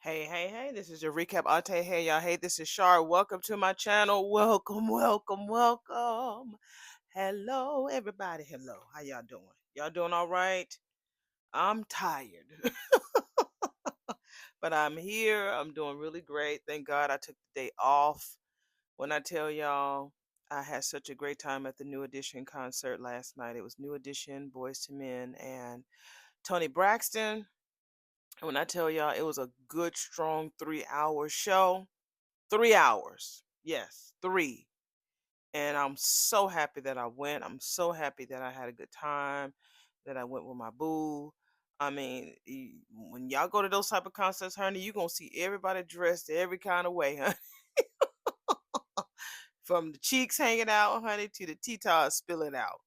Hey, this is your recap Auntie. Hey, y'all. Hey, this is Shar. Welcome to my channel. Welcome. Hello, everybody. Hello. How y'all doing? Y'all doing all right? I'm tired, but I'm here. I'm doing really great. Thank God I took the day off. When I tell y'all, I had such a great time at the New Edition concert last night. It was New Edition, Boys to Men, and Tony Braxton. And when I tell y'all, it was a good, strong 3 hour show. 3 hours. Yes, three. And I'm so happy that I went. I'm so happy that I had a good time, that I went with my boo. I mean, when y'all go to those type of concerts, honey, you're going to see everybody dressed every kind of way, honey. From the cheeks hanging out, honey, to the T-tops spilling out.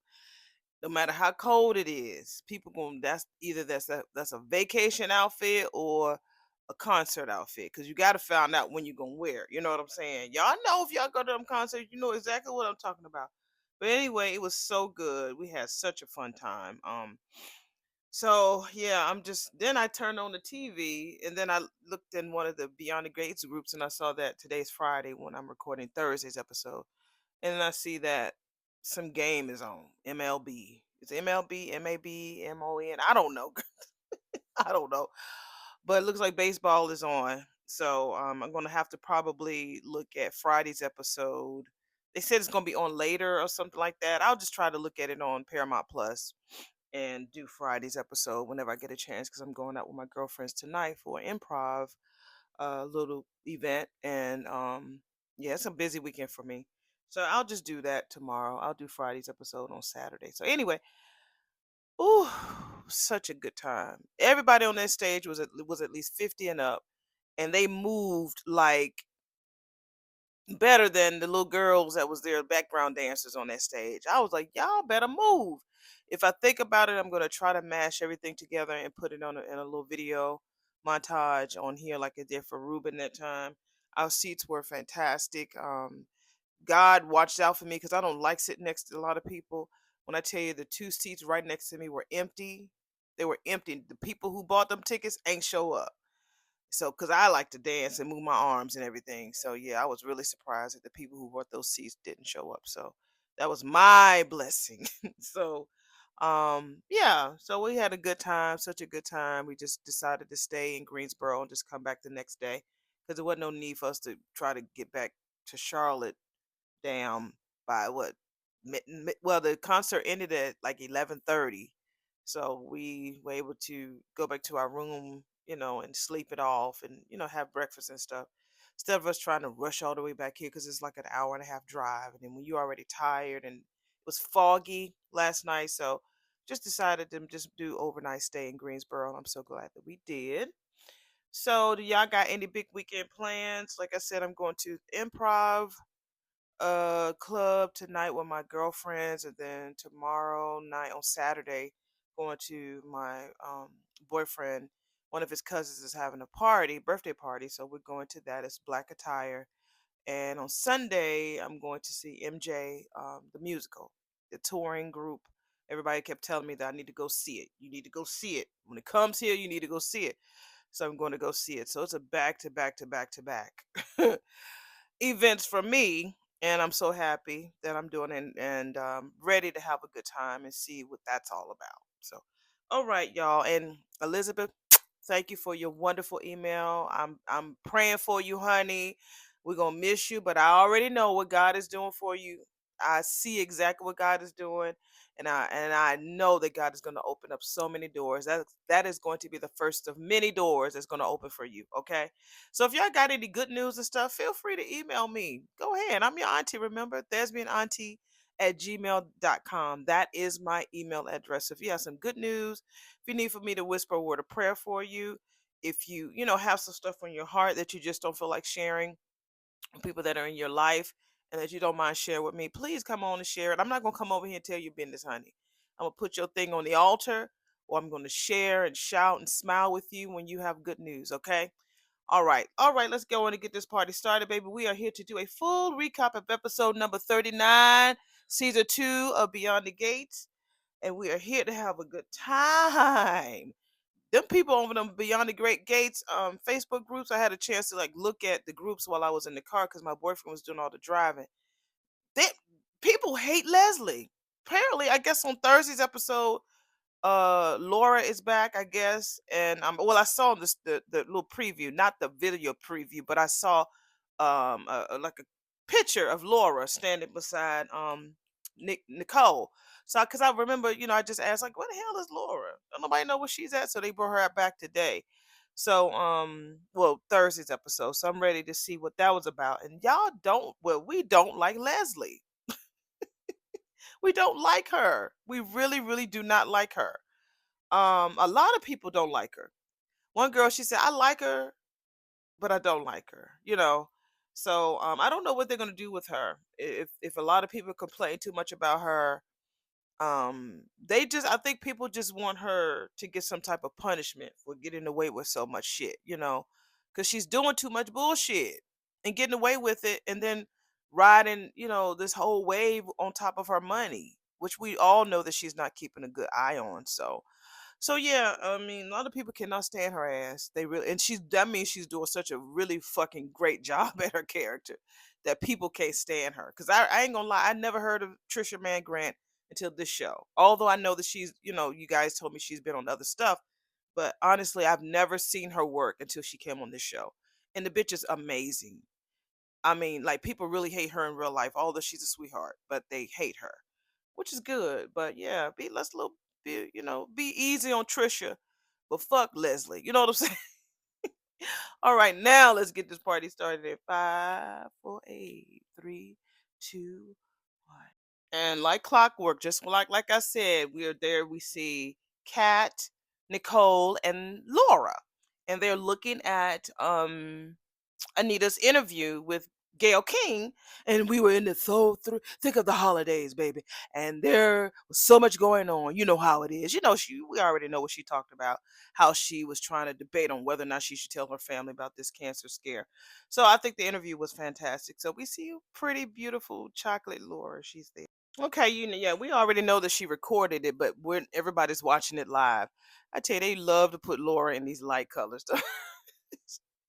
No matter how cold it is, people going that's either that's a vacation outfit or a concert outfit because you got to find out when you're gonna wear it. You know what I'm saying? Y'all know if y'all go to them concerts, you know exactly what I'm talking about. But anyway, it was so good. We had such a fun time. So yeah, I'm just then I turned on the TV and then I looked in one of the Beyond the Gates groups and I saw that today's Friday when I'm recording Thursday's episode. And then I see that some game is on MLB. It's MLB, MAB, MON. I don't know. I don't know. But it looks like baseball is on. So I'm going to have to probably look at Friday's episode. They said it's going to be on later or something like that. I'll just try to look at it on Paramount Plus and do Friday's episode whenever I get a chance because I'm going out with my girlfriends tonight for an improv little event. And yeah, it's a busy weekend for me. So I'll just do that tomorrow. I'll do Friday's episode on Saturday. So anyway, ooh, such a good time. Everybody on that stage was at least 50 and up, and they moved like better than the little girls that was there, background dancers on that stage. I was like, y'all better move. If I think about it, I'm gonna try to mash everything together and put it in a little video montage on here like I did for Ruben that time. Our seats were fantastic. God watched out for me because I don't like sitting next to a lot of people. When I tell you the two seats right next to me were empty, they were empty. The people who bought them tickets ain't show up. So, because I like to dance and move my arms and everything. So, yeah, I was really surprised that the people who bought those seats didn't show up. So, that was my blessing. So, yeah, so we had a good time, such a good time. We just decided to stay in Greensboro and just come back the next day because there wasn't no need for us to try to get back to Charlotte down by what well the concert ended at like 11:30, so we were able to go back to our room, and sleep it off and have breakfast and stuff instead of us trying to rush all the way back here because it's like an hour and a half drive, and then when you're already tired and it was foggy last night, so just decided to just do overnight stay in Greensboro, and I'm so glad that we did. So do y'all got any big weekend plans? Like I said, I'm going to improv club tonight with my girlfriends, and then tomorrow night on Saturday, going to my boyfriend. One of his cousins is having a party, birthday party, so we're going to that. It's black attire, and on Sunday I'm going to see MJ, the musical, the touring group. Everybody kept telling me that I need to go see it. You need to go see it when it comes here. You need to go see it. So I'm going to go see it. So it's a back to back to back to back events for me, and I'm so happy that I'm doing it and ready to have a good time and see what that's all about. So, all right, y'all, and Elizabeth, thank you for your wonderful email. I'm praying for you, honey. We're gonna miss you, but I already know what God is doing for you. I see exactly what God is doing, and I know that God is gonna open up so many doors. That is going to be the first of many doors that's gonna open for you. Okay. So if y'all got any good news and stuff, feel free to email me. Go ahead. I'm your auntie, remember? thespianauntie@gmail.com. That is my email address. If you have some good news, if you need for me to whisper a word of prayer for you, if you have some stuff on your heart that you just don't feel like sharing, people that are in your life and that you don't mind share with me, please come on and share it. I'm not gonna come over here and tell you business, honey. I'm gonna put your thing on the altar, or I'm gonna share and shout and smile with you when you have good news, okay? All right, let's go on and get this party started, baby. We are here to do a full recap of episode number 39, season 2 of Beyond the Gates, and we are here to have a good time. them people over them Beyond the Great Gates Facebook groups. I had a chance to like look at the groups while I was in the car because my boyfriend was doing all the driving. They People hate Leslie. Apparently, I guess on Thursday's episode, Laura is back, I guess. And well, I saw the little preview, not the video preview, but I saw like a picture of Laura standing beside Nicole. So because I remember, I just asked like, where the hell is Laura? Don't nobody know where she's at. So they brought her back today. So well, Thursday's episode. So I'm ready to see what that was about. And y'all don't, well, we don't like Leslie. We don't like her. We really, really do not like her. A lot of people don't like her. One girl, she said, I like her, but I don't like her, So I don't know what they're gonna do with her. If a lot of people complain too much about her, I think people just want her to get some type of punishment for getting away with so much shit, because she's doing too much bullshit and getting away with it, and then riding, this whole wave on top of her money, which we all know that she's not keeping a good eye on. So yeah, I mean, a lot of people cannot stand her ass. They really, and that means she's doing such a really fucking great job at her character that people can't stand her. Cause I ain't gonna lie, I never heard of Trisha Mann Grant until this show. Although I know that she's, you guys told me she's been on other stuff, but honestly, I've never seen her work until she came on this show. And the bitch is amazing. I mean, like people really hate her in real life, although she's a sweetheart, but they hate her, which is good. But yeah, be easy on Trisha, but fuck Leslie. You know what I'm saying? All right, now let's get this party started in 5, 4, 8, 3, 2, 1. And like clockwork, just like I said, we are there. We see Kat, Nicole, and Laura, and they're looking at Anita's interview with Gail King, and we were in the thick of the holidays, baby. And there was so much going on. You know how it is. We already know what she talked about, how she was trying to debate on whether or not she should tell her family about this cancer scare. So I think the interview was fantastic. So we see pretty beautiful chocolate Laura. She's there. Okay, yeah, we already know that she recorded it, but when everybody's watching it live, I tell you, they love to put Laura in these light colors.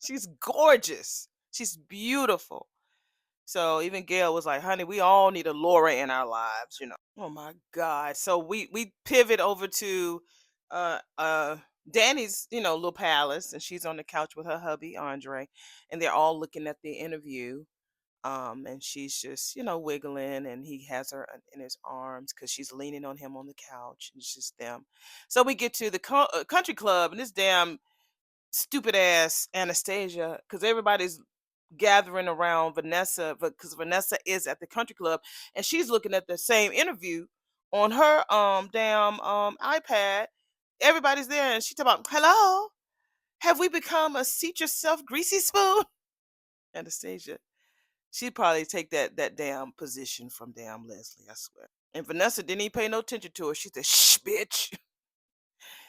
She's gorgeous. She's beautiful. So even Gail was like, honey, we all need a Laura in our lives. Oh my God. So we pivot over to Danny's, little palace, and she's on the couch with her hubby, Andre, and they're all looking at the interview. And she's just, wiggling, and he has her in his arms because she's leaning on him on the couch. And it's just them. So we get to the country club, and this damn stupid ass Anastasia, because everybody's gathering around Vanessa, because Vanessa is at the country club, and she's looking at the same interview on her damn iPad. Everybody's there, and she talking about, hello, have we become a seat yourself greasy spoon? Anastasia, she'd probably take that damn position from damn Leslie, I swear. And Vanessa didn't even pay no attention to her. She said, shh, bitch.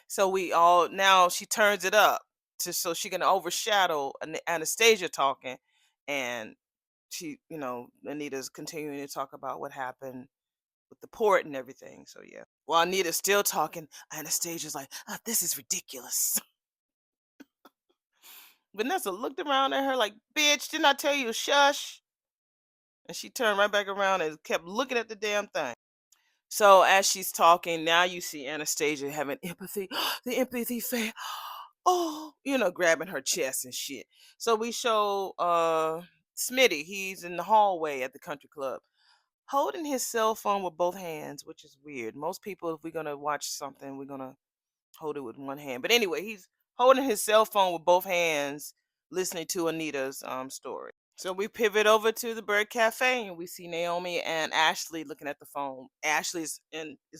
So we all, now she turns it up so she can overshadow Anastasia talking, and she, Anita's continuing to talk about what happened with the port and everything. So yeah, while Anita's still talking, Anastasia's like, oh, this is ridiculous. Vanessa looked around at her like, bitch, didn't I tell you shush? And she turned right back around and kept looking at the damn thing. So as she's talking, now you see Anastasia having empathy, the empathy fan. Oh, grabbing her chest and shit. So we show Smitty, he's in the hallway at the country club, holding his cell phone with both hands, which is weird. Most people, if we're gonna watch something, we're gonna hold it with one hand. But anyway, he's holding his cell phone with both hands, listening to Anita's story. So we pivot over to the Bird Cafe, and we see Naomi and Ashley looking at the phone. Is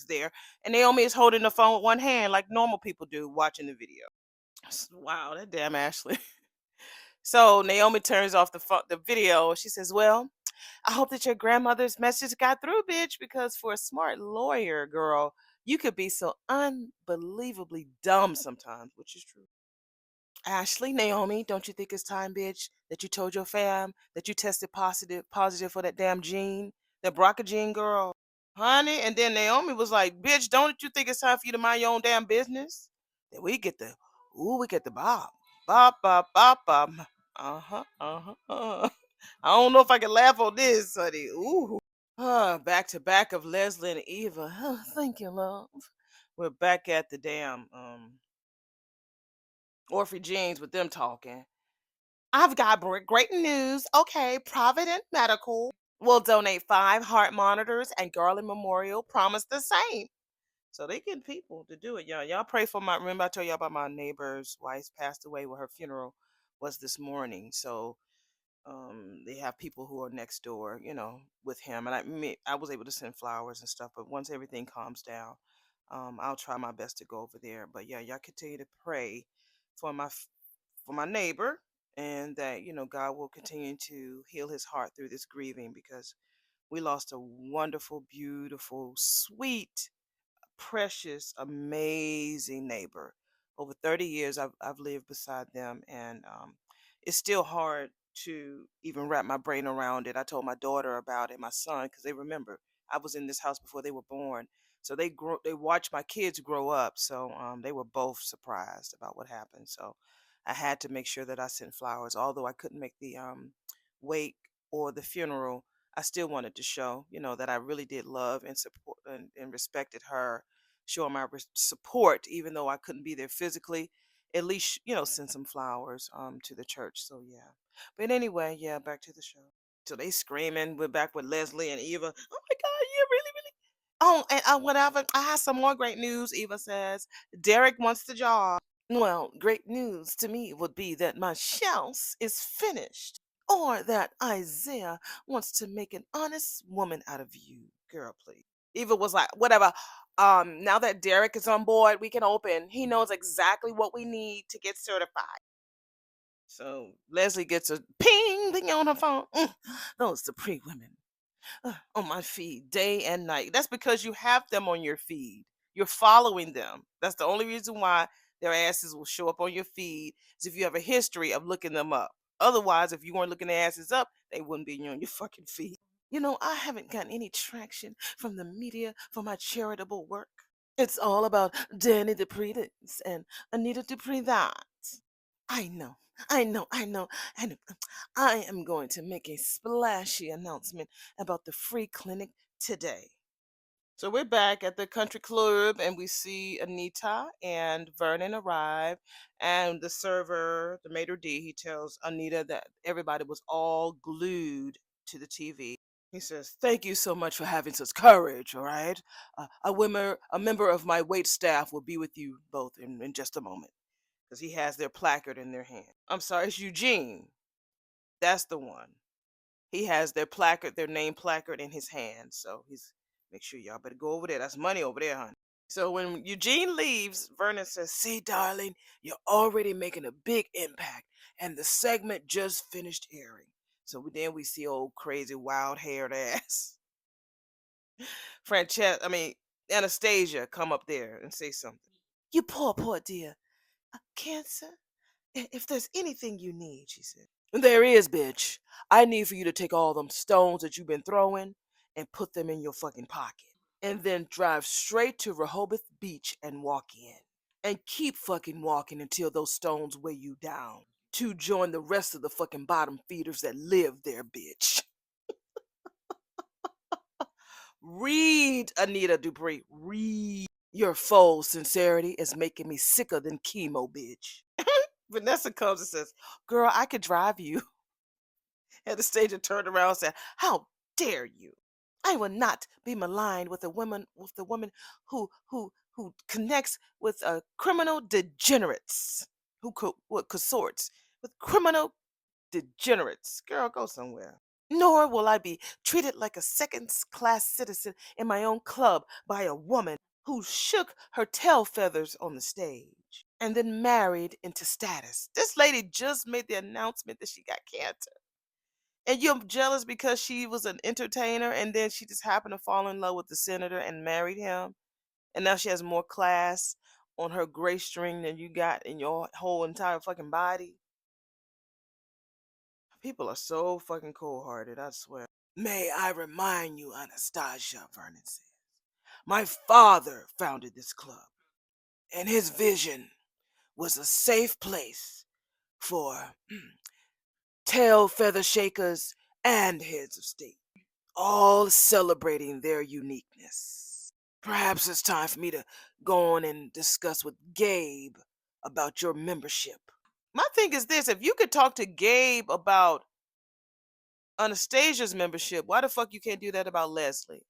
there, and Naomi is holding the phone with one hand like normal people do, watching the video. Wow, that damn Ashley. So Naomi turns off the video. She says, "Well, I hope that your grandmother's message got through, bitch, because for a smart lawyer, girl, you could be so unbelievably dumb sometimes," which is true. Ashley, Naomi, don't you think it's time, bitch, that you told your fam that you tested positive for that damn gene, that BRCA gene, girl, honey? And then Naomi was like, "Bitch, don't you think it's time for you to mind your own damn business? That we get the Ooh, we get the bop. Bop, bop, bop, bop. Uh-huh, uh-huh, uh-huh. I don't know if I can laugh on this, honey. Ooh. Back to back of Leslie and Eva. Thank you, love. We're back at the damn Orphy Jeans with them talking. I've got great news. Okay, Provident Medical will donate 5 heart monitors and Garland Memorial promised the same. So they getting people to do it, y'all. Y'all pray for my. Remember I told y'all about my neighbor's wife passed away. Well, her funeral was this morning. So they have people who are next door, with him, and I was able to send flowers and stuff. But once everything calms down, I'll try my best to go over there. But yeah, y'all continue to pray for my neighbor, and that God will continue to heal his heart through this grieving because we lost a wonderful, beautiful, sweet, precious, amazing neighbor. Over 30 years, I've lived beside them, and it's still hard to even wrap my brain around it. I told my daughter about it, my son, because they remember I was in this house before they were born. So they watched my kids grow up. So they were both surprised about what happened. So I had to make sure that I sent flowers, although I couldn't make the wake or the funeral. I still wanted to show, that I really did love and support and respected her, show my support, even though I couldn't be there physically. At least, send some flowers to the church. So yeah. But anyway, yeah, back to the show. So they screaming. We're back with Leslie and Eva. Oh my God, yeah, really, really. Oh, and whatever. I have some more great news. Eva says Derek wants the job. Well, great news to me would be that my house is finished, or that Isaiah wants to make an honest woman out of you. Girl, please. Eva was like, whatever. Now that Derek is on board, we can open. He knows exactly what we need to get certified. So Leslie gets a ping thing on her phone. Those Supreme women on my feed day and night. That's because you have them on your feed. You're following them. That's the only reason why their asses will show up on your feed is if you have a history of looking them up. Otherwise, if you weren't looking their asses up, they wouldn't be on your fucking feed. I haven't gotten any traction from the media for my charitable work. It's all about Danny Dupree this and Anita Dupree that. I know, I know. And I am going to make a splashy announcement about the free clinic today. So we're back at the country club and we see Anita and Vernon arrive. And the server, the maitre d', he tells Anita that everybody was all glued to the TV. He says, "Thank you so much for having such courage, all right? A member of my wait staff will be with you both in just a moment." Because he has their placard in their hand. I'm sorry, it's Eugene. That's the one. He has their placard, their name placard in his hand. So he's make sure y'all better go over there. That's money over there, honey. So when Eugene leaves, Vernon says, "See, darling, you're already making a big impact. And the segment just finished airing." So then we see old crazy wild haired ass Anastasia come up there and say something. "You poor dear. Cancer? If there's anything you need," she said. "There is, bitch. I need for you to take all them stones that you've been throwing and put them in your fucking pocket. And then drive straight to Rehoboth Beach and walk in. And keep fucking walking until those stones weigh you down. To join the rest of the fucking bottom feeders that live there, bitch." Read, Anita Dupree. Read. Your faux sincerity is making me sicker than chemo, bitch. Vanessa comes and says, "Girl, I could drive you." And the stage and turned around and said, "How dare you? I will not be maligned with a woman who connects with criminal degenerates, who consorts with criminal degenerates. Girl, go somewhere. Nor will I be treated like a second-class citizen in my own club by a woman who shook her tail feathers on the stage and then married into status. This lady just made the announcement that she got cancer. And you're jealous because she was an entertainer and then she just happened to fall in love with the senator and married him. And now she has more class on her gray string than you got in your whole entire fucking body. People are so fucking cold hearted, I swear. "May I remind you, Anastasia," Vernon says, "my father founded this club, and his vision was a safe place for tail feather shakers and heads of state, all celebrating their uniqueness. Perhaps it's time for me to go on and discuss with Gabe about your membership. My thing is this: if you could talk to Gabe about Anastasia's membership, why the fuck you can't do that about Leslie?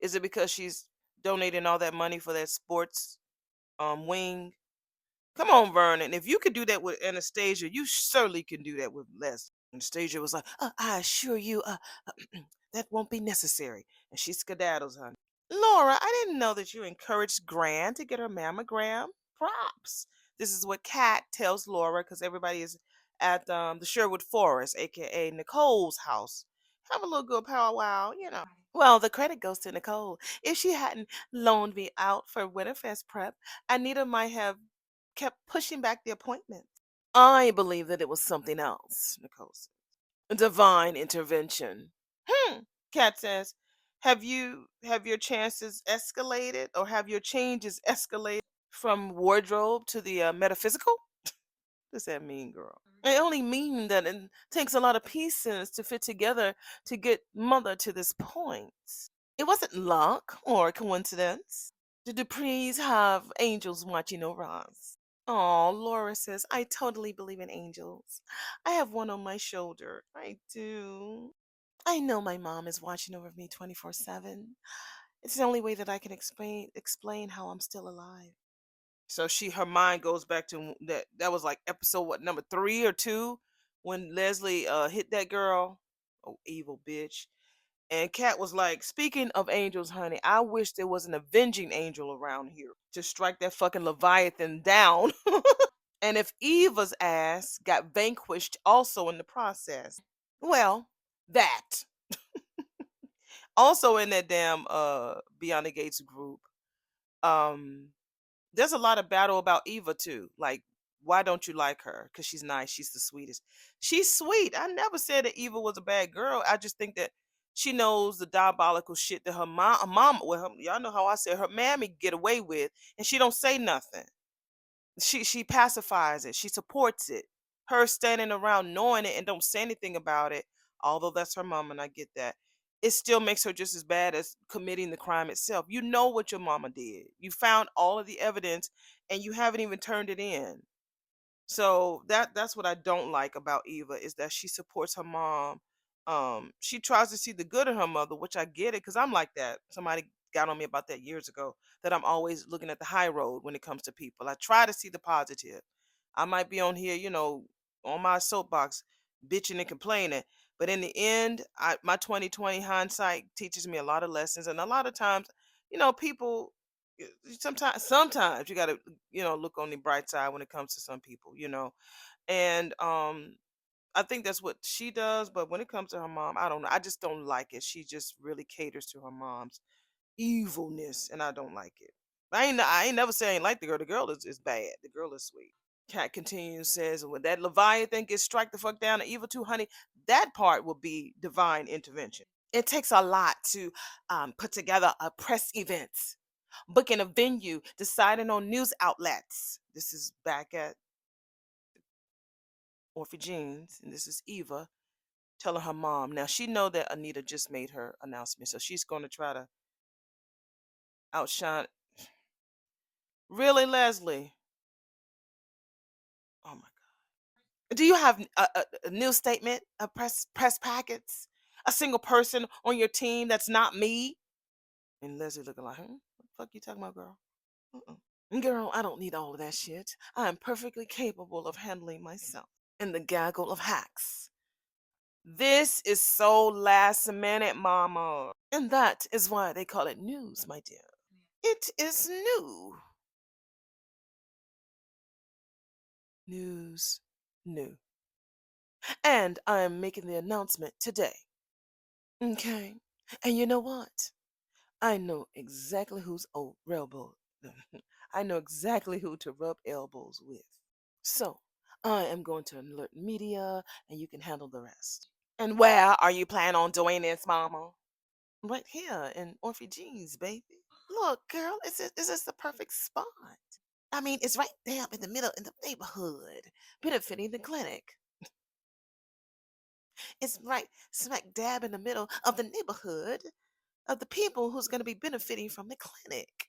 Is it because she's donating all that money for that sports wing? Come on, Vernon. If you could do that with Anastasia, you certainly can do that with Leslie. Anastasia was like, I assure you, that won't be necessary. And she skedaddles, honey. Laura, I didn't know that you encouraged Gran to get her mammogram. Props. This is what Kat tells Laura because everybody is at the Sherwood Forest, aka Nicole's house. Have a little good powwow. Well, the credit goes to Nicole. If she hadn't loaned me out for Winterfest prep, Anita might have kept pushing back the appointment. I believe that it was something else, Nicole said. Divine intervention. Kat says. Have your chances escalated or have your changes escalated from wardrobe to the metaphysical? What does that mean, girl? I only mean that it takes a lot of pieces to fit together to get mother to this point. It wasn't luck or coincidence. The Duprees have angels watching over us. Oh, Laura says, I totally believe in angels. I have one on my shoulder. I do. I know my mom is watching over me 24/7. It's the only way that I can explain how I'm still alive. So her mind goes back to that was like episode what number 3 or 2 when Leslie hit that girl. Oh, evil bitch. And Kat was like, speaking of angels, honey, I wish there was an avenging angel around here to strike that fucking Leviathan down. And if Eva's ass got vanquished also in the process. Well, that. Also in that damn Beyond the Gates group, um, there's a lot of battle about Eva too. Like, why don't you like her? Because she's nice. She's the sweetest. She's sweet. I never said that Eva was a bad girl. I just think that she knows the diabolical shit that her mom, well, y'all know how I said her mammy get away with, and she don't say nothing. She pacifies it. She supports it. Her standing around knowing it and don't say anything about it, although that's her mom and I get that. It still makes her just as bad as committing the crime itself. You know what your mama did. You found all of the evidence and you haven't even turned it in. So that's what I don't like about Eva is that she supports her mom. She tries to see the good in her mother, which I get it because I'm like that. Somebody got on me about that years ago that I'm always looking at the high road when it comes to people. I try to see the positive. I might be on here, on my soapbox, bitching and complaining, but in the end, my 2020 hindsight teaches me a lot of lessons, and a lot of times, people. Sometimes you got to look on the bright side when it comes to some people. And I think that's what she does, but when it comes to her mom, I don't know, I just don't like it. She just really caters to her mom's evilness and I don't like it. I ain't never saying like the girl is bad, the girl is sweet. Cat continues, says when that Leviathan gets strike the fuck down to evil too, honey, that part will be divine intervention. It takes a lot to put together a press event, booking a venue, deciding on news outlets. This is back at Orphe Jeans, and this is Eva telling her mom. Now she know that Anita just made her announcement, so she's going to try to outshine. Really, Leslie? Oh my God! Do you have a news statement, a press packets, a single person on your team that's not me? And Leslie looking like, What the fuck you talking about, girl? Girl, I don't need all of that shit. I am perfectly capable of handling myself. In the gaggle of hacks. This is so last minute, mama. And that is why they call it news, my dear. It is new. News. New. And I am making the announcement today. Okay. And you know what? I know exactly who's elbow. I know exactly who to rub elbows with. So I am going to alert media and you can handle the rest. And where are you planning on doing this, mama? Right here in Orphe Jeans, baby. Look, girl, is this the perfect spot? I mean, it's right there in the middle in the neighborhood, benefiting the clinic. It's right smack dab in the middle of the neighborhood of the people who's going to be benefiting from the clinic.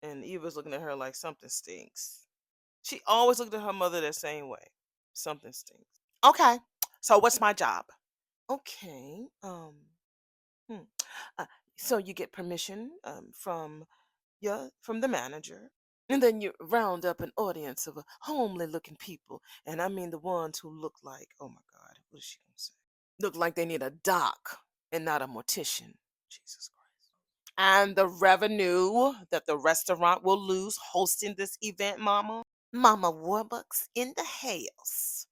And Eva's looking at her like something stinks. She always looked at her mother that same way. Something stinks. Okay, so what's my job? Okay, hmm. uh, so you get permission from the manager, and then you round up an audience of homely looking people, and I mean the ones who look like, oh my God, what is she gonna say? Look like they need a doc and not a mortician. Jesus Christ. And the revenue that the restaurant will lose hosting this event, Mama. Mama Warbucks in the house.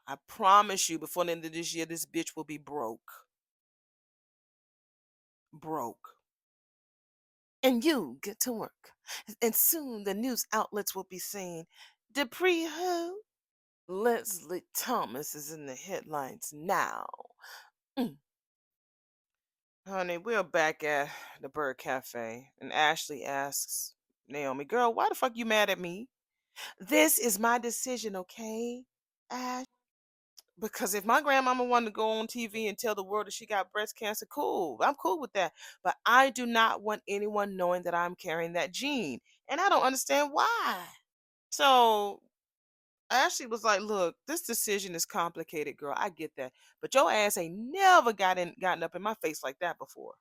I promise you, before the end of this year, this bitch will be broke. Broke. And you get to work. And soon the news outlets will be saying, Dupree who? Leslie Thomas is in the headlines now. Mm. Honey, we're back at the Bird Cafe, and Ashley asks Naomi, girl, why the fuck you mad at me? This is my decision, okay, Ash? Because if my grandmama wanted to go on TV and tell the world that she got breast cancer, cool. I'm cool with that. But I do not want anyone knowing that I'm carrying that gene. And I don't understand why. So Ashley was like, look, this decision is complicated, girl. I get that. But your ass ain't never gotten up in my face like that before.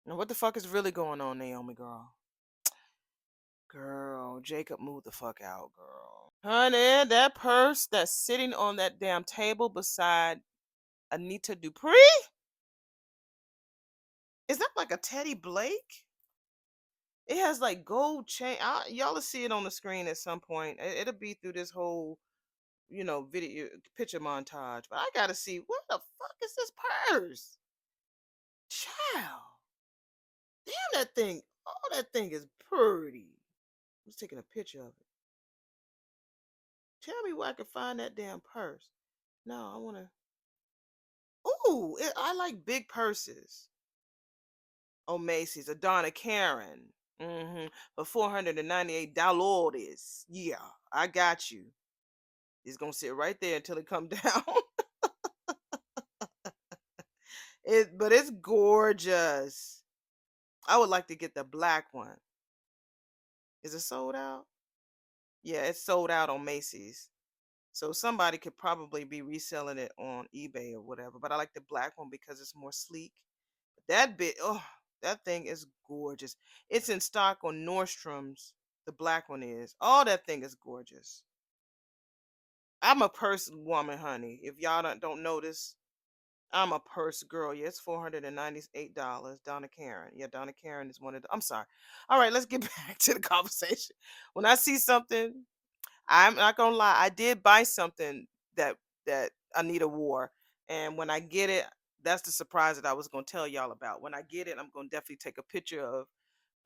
Now what the fuck is really going on, Naomi girl? Girl, Jacob moved the fuck out, girl. Honey, that purse that's sitting on that damn table beside Anita Dupree? Is that like a Teddy Blake? It has like gold chain. Y'all will see it on the screen at some point. It'll be through this whole, video picture montage. But I gotta see what the fuck is this purse? Child, damn that thing. Oh, that thing is pretty. I was taking a picture of it. Tell me where I can find that damn purse. No, I wanna. Ooh, I like big purses. Oh, Macy's, a Donna Karen. For $498. Yeah, I got you. It's gonna sit right there until it come down. But it's gorgeous. I would like to get the black one. Is it sold out? Yeah, it's sold out on Macy's. So somebody could probably be reselling it on eBay or whatever. But I like the black one because it's more sleek. That bit, oh, that thing is gorgeous. It's in stock on Nordstrom's. The black one is. Oh, that thing is gorgeous. I'm a purse woman, honey. If y'all don't notice, I'm a purse girl. Yeah, it's $498. Donna Karen. Yeah, Donna Karen is one of the. I'm sorry. All right, let's get back to the conversation. When I see something, I'm not gonna lie. I did buy something that Anita wore, and when I get it, that's the surprise that I was gonna tell y'all about. When I get it, I'm gonna definitely take a picture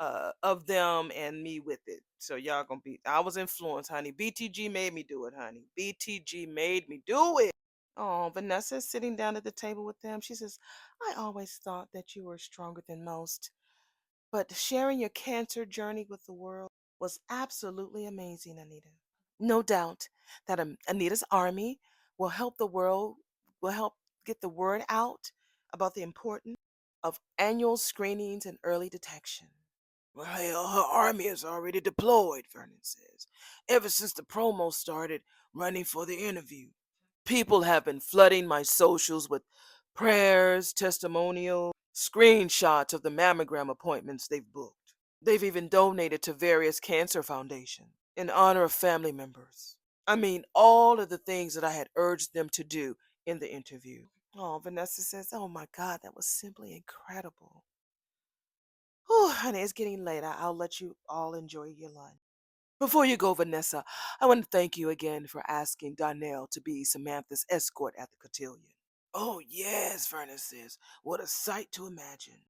of them and me with it. So y'all gonna be. I was influenced, honey. BTG made me do it, honey. BTG made me do it. Oh, Vanessa's sitting down at the table with them. She says, I always thought that you were stronger than most, but sharing your cancer journey with the world was absolutely amazing, Anita. No doubt that Anita's army will help the world, will help get the word out about the importance of annual screenings and early detection. Well, hell, her army is already deployed, Vernon says, ever since the promo started running for the interview. People have been flooding my socials with prayers, testimonials, screenshots of the mammogram appointments they've booked. They've even donated to various cancer foundations in honor of family members. I mean, all of the things that I had urged them to do in the interview. Oh, Vanessa says, oh my God, that was simply incredible. Oh, honey, it's getting late. I'll let you all enjoy your lunch. Before you go, Vanessa, I want to thank you again for asking Donnell to be Samantha's escort at the cotillion. Oh, yes, Vernon says. What a sight to imagine.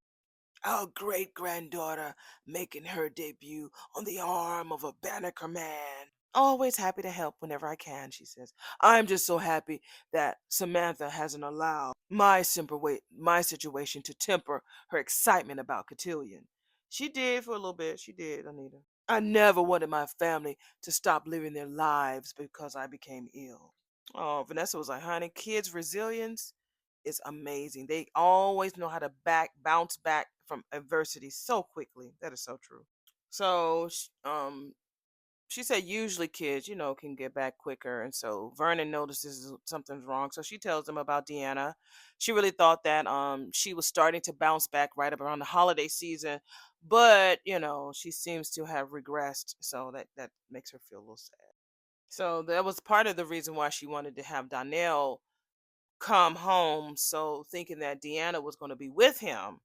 Our great granddaughter making her debut on the arm of a Banneker man. Always happy to help whenever I can, she says. I'm just so happy that Samantha hasn't allowed my situation to temper her excitement about cotillion. She did for a little bit. She did, Anita. I never wanted my family to stop living their lives because I became ill. Oh, Vanessa was like, honey, kids' resilience is amazing. They always know how to bounce back from adversity so quickly. That is so true. So, she said usually kids, can get back quicker. And so Vernon notices something's wrong. So she tells him about Deanna. She really thought that she was starting to bounce back right up around the holiday season, but she seems to have regressed. So that makes her feel a little sad. So that was part of the reason why she wanted to have Donnell come home. So thinking that Deanna was going to be with him,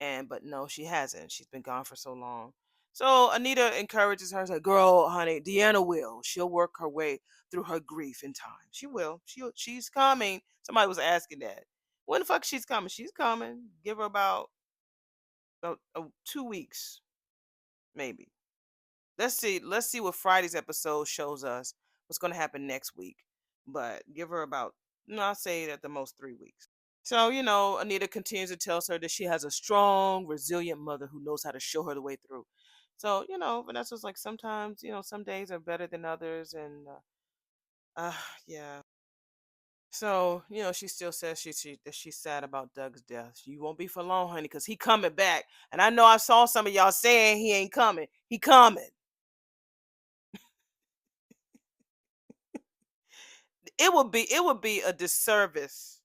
but no, she hasn't. She's been gone for so long. So Anita encourages her, like, "Girl, honey, Deanna will. She'll work her way through her grief in time. She will. She's coming." Somebody was asking that. When the fuck she's coming? She's coming. Give her about 2 weeks, maybe. Let's see what Friday's episode shows us. What's going to happen next week? But give her about, no, I'll say at the most 3 weeks. So, Anita continues to tell her that she has a strong, resilient mother who knows how to show her the way through. So, Vanessa's like, sometimes, some days are better than others. And, yeah. So, she still says that she's sad about Doug's death. You won't be for long, honey, because he coming back. And I know I saw some of y'all saying he ain't coming. He coming. It would be a disservice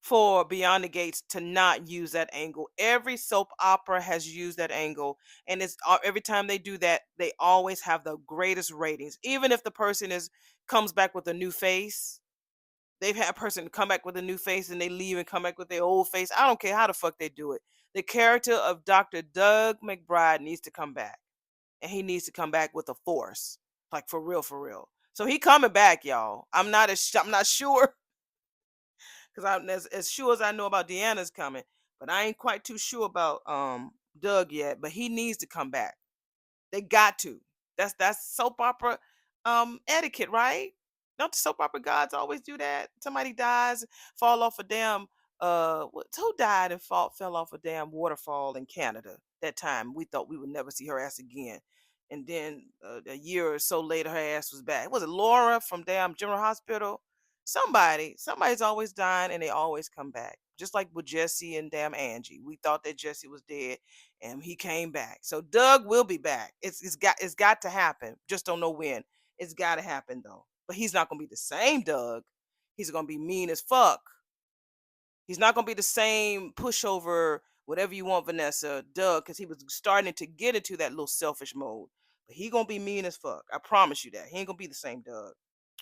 for Beyond the Gates to not use that angle. Every soap opera has used that angle, and it's every time they do that, they always have the greatest ratings. Even if the person is comes back with a new face, they've had a person come back with a new face and they leave and come back with their old face. I don't care how the fuck they do it. The character of Dr. Doug McBride needs to come back, and he needs to come back with a force, like for real, for real. So he coming back, y'all. I'm not sure because I'm as sure as I know about Deanna's coming, but I ain't quite too sure about Doug yet. But he needs to come back. They got to. That's soap opera etiquette, right? Don't the soap opera gods always do that? Somebody dies, fall off a damn who died and fell off a damn waterfall in Canada that time. We thought we would never see her ass again. And then a year or so later her ass was back. Was it Laura from damn General Hospital? Somebody's always dying and they always come back. Just like with Jesse and damn Angie. We thought that Jesse was dead and he came back. So Doug will be back. It's got to happen. Just don't know when. It's got to happen though. But he's not gonna be the same Doug. He's gonna be mean as fuck. He's not gonna be the same pushover, whatever you want, Vanessa, Doug, because he was starting to get into that little selfish mode. But he gonna be mean as fuck. I promise you that. He ain't gonna be the same Doug.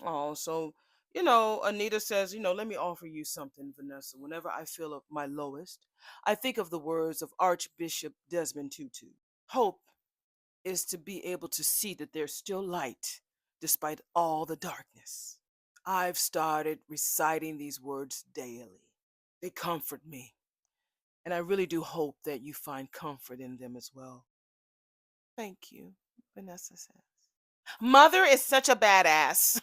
Oh, so Anita says, let me offer you something, Vanessa. Whenever I feel at my lowest, I think of the words of Archbishop Desmond Tutu. Hope is to be able to see that there's still light despite all the darkness. I've started reciting these words daily. They comfort me, and I really do hope that you find comfort in them as well. Thank you, Vanessa says. Mother is such a badass.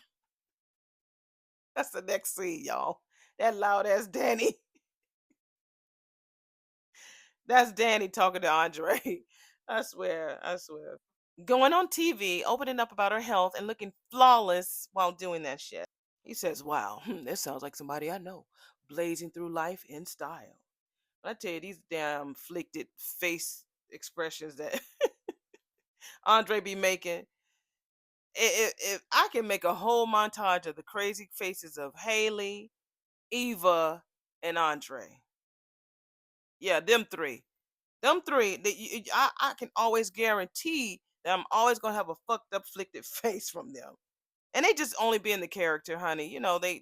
That's the next scene, y'all. That loud ass Danny. That's Danny talking to Andre. I swear, I swear. Going on TV, opening up about her health and looking flawless while doing that shit. He says, "Wow, this sounds like somebody I know, blazing through life in style." I tell you, these damn flicked face expressions that Andre be making. If I can make a whole montage of the crazy faces of Haley, Eva, and Andre. Yeah, them three. Them three. I can always guarantee that I'm always gonna have a fucked up, flicked face from them. And they just only be in the character, honey.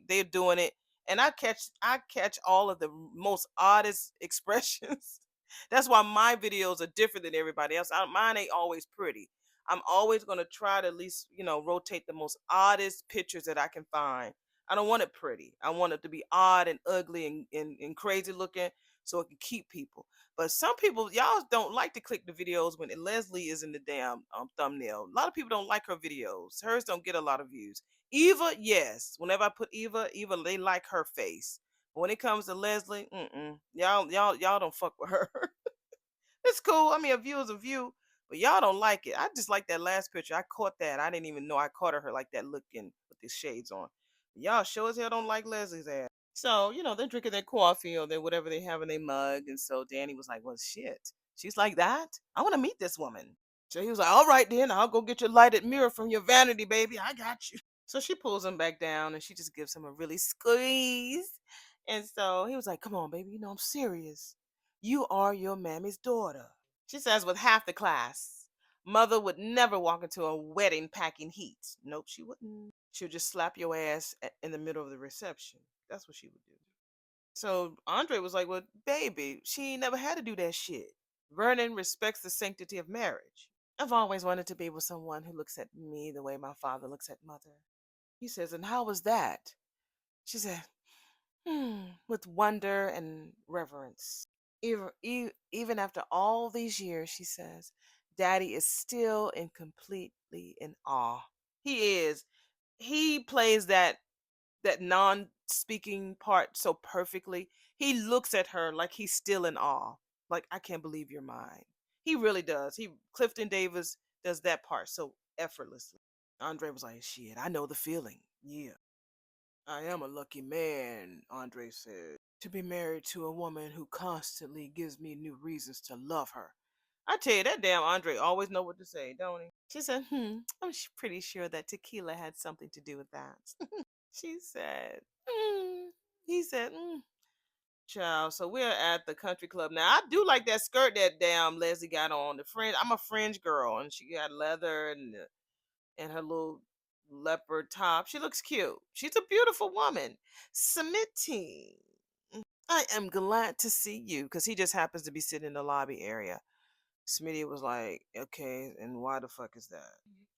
They're doing it, and I catch all of the most oddest expressions. That's why my videos are different than everybody else. Mine ain't always pretty. I'm always gonna try to at least rotate the most oddest pictures that I can find. I don't want it pretty. I want it to be odd and ugly and crazy looking, so it can keep people. But some people, y'all don't like to click the videos when Leslie is in the damn thumbnail. A lot of people don't like her videos. Hers don't get a lot of views. Eva, yes. Whenever I put Eva, they like her face. But when it comes to Leslie, y'all don't fuck with her. It's cool. I mean, a view is a view, but y'all don't like it. I just like that last picture. I caught that. I didn't even know I caught her like that looking with these shades on. Y'all sure as hell don't like Leslie's ass. So, they're drinking their coffee or their whatever they have in their mug. And so Danny was like, well, shit. She's like that? I want to meet this woman. So he was like, all right, then I'll go get your lighted mirror from your vanity, baby. I got you. So she pulls him back down and she just gives him a really squeeze. And so he was like, come on, baby. I'm serious. You are your mammy's daughter. She says with half the class, mother would never walk into a wedding packing heat. Nope, she wouldn't. She would just slap your ass in the middle of the reception. That's what she would do. So Andre was like, well, baby, she ain't never had to do that shit. Vernon respects the sanctity of marriage. I've always wanted to be with someone who looks at me the way my father looks at mother. He says, and how was that? She said, with wonder and reverence. Even after all these years, she says, Daddy is still in completely in awe. He is. He plays that non-speaking part so perfectly. He looks at her like he's still in awe. Like, I can't believe you're mine. He really does. Clifton Davis does that part so effortlessly. Andre was like, shit, I know the feeling. Yeah. I am a lucky man, Andre said, to be married to a woman who constantly gives me new reasons to love her. I tell you, that damn Andre always know what to say, don't he? She said, I'm pretty sure that tequila had something to do with that. She said, he said, child. So we're at the country club. Now, I do like that skirt that damn Leslie got on. The fringe, I'm a fringe girl, and she got leather and her little leopard top. She looks cute. She's a beautiful woman. Submitting. I am glad to see you because he just happens to be sitting in the lobby area. Smitty was like, okay, and why the fuck is that?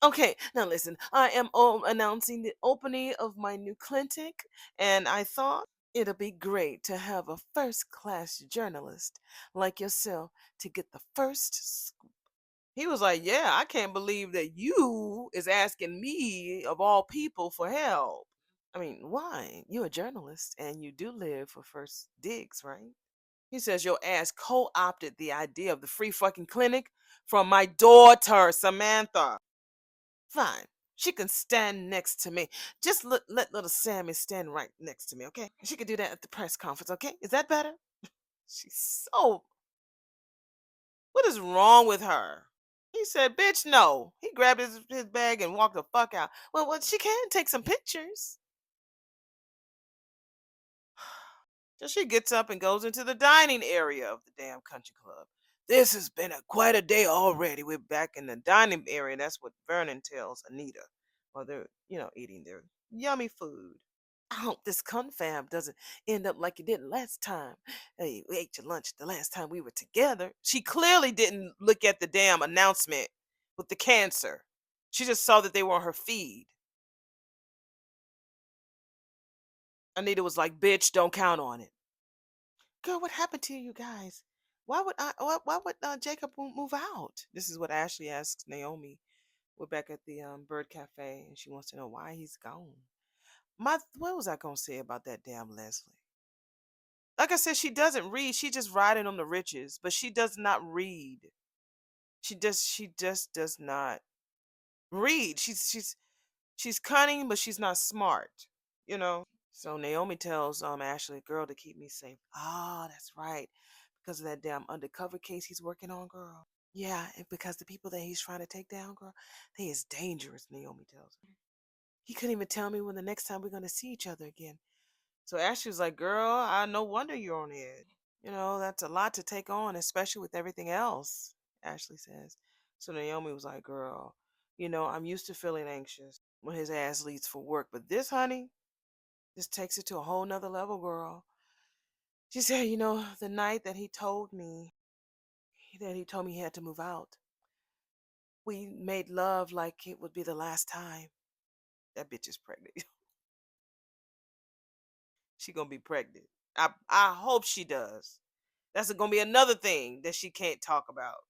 Okay, now listen, I am announcing the opening of my new clinic, and I thought it'll be great to have a first class journalist like yourself to get the first. He was like, yeah, I can't believe that you is asking me of all people for help. I mean, why? You're a journalist and you do live for first digs, right? He says your ass co-opted the idea of the free fucking clinic from my daughter, Samantha. Fine. She can stand next to me. Just let little Sammy stand right next to me, okay? She could do that at the press conference, okay? Is that better? She's so. What is wrong with her? He said, bitch, no. He grabbed his bag and walked the fuck out. Well, she can take some pictures. So she gets up and goes into the dining area of the damn country club. This has been quite a day already. We're back in the dining area. That's what Vernon tells Anita while they're, eating their yummy food. I hope this confab doesn't end up like it did last time. Hey, we ate your lunch the last time we were together. She clearly didn't look at the damn announcement with the cancer. She just saw that they were on her feed. Anita was like, bitch, don't count on it. Girl, what happened to you guys? Why would Jacob move out? This is what Ashley asks Naomi. We're back at the Bird Cafe, and she wants to know why he's gone. What was I gonna say about that damn Leslie? Like I said, she doesn't read. She just riding on the riches, but she does not read. She just does not read. She's cunning, but she's not smart. You know. So Naomi tells Ashley, girl, to keep me safe. Oh, that's right. Because of that damn undercover case he's working on, girl. Yeah, and because the people that he's trying to take down, girl, they is dangerous, Naomi tells her. He couldn't even tell me when the next time we're gonna see each other again. So Ashley was like, girl, I no wonder you're on edge. That's a lot to take on, especially with everything else, Ashley says. So Naomi was like, girl, I'm used to feeling anxious when his ass leaves for work. But this, honey, this takes it to a whole nother level, girl. She said, the night that he told me he had to move out, we made love like it would be the last time. That bitch is pregnant. She gonna be pregnant. I hope she does. That's gonna be another thing that she can't talk about.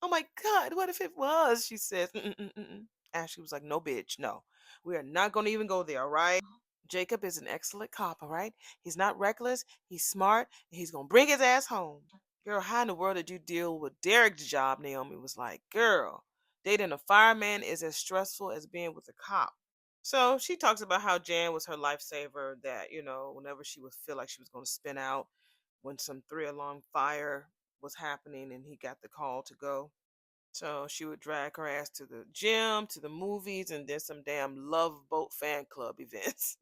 Oh my God, what if it was? She says. Mm-mm-mm-mm. Ashley was like, no, bitch, no. We are not gonna even go there, all right? Jacob is an excellent cop, all right? He's not reckless, he's smart, and he's gonna bring his ass home. Girl, how in the world did you deal with Derek's job? Naomi was like, girl, dating a fireman is as stressful as being with a cop. So she talks about how Jan was her lifesaver, that, whenever she would feel like she was going to spin out, when some 3 alarm fire was happening and he got the call to go. So she would drag her ass to the gym, to the movies, and then some damn Love Boat fan club events.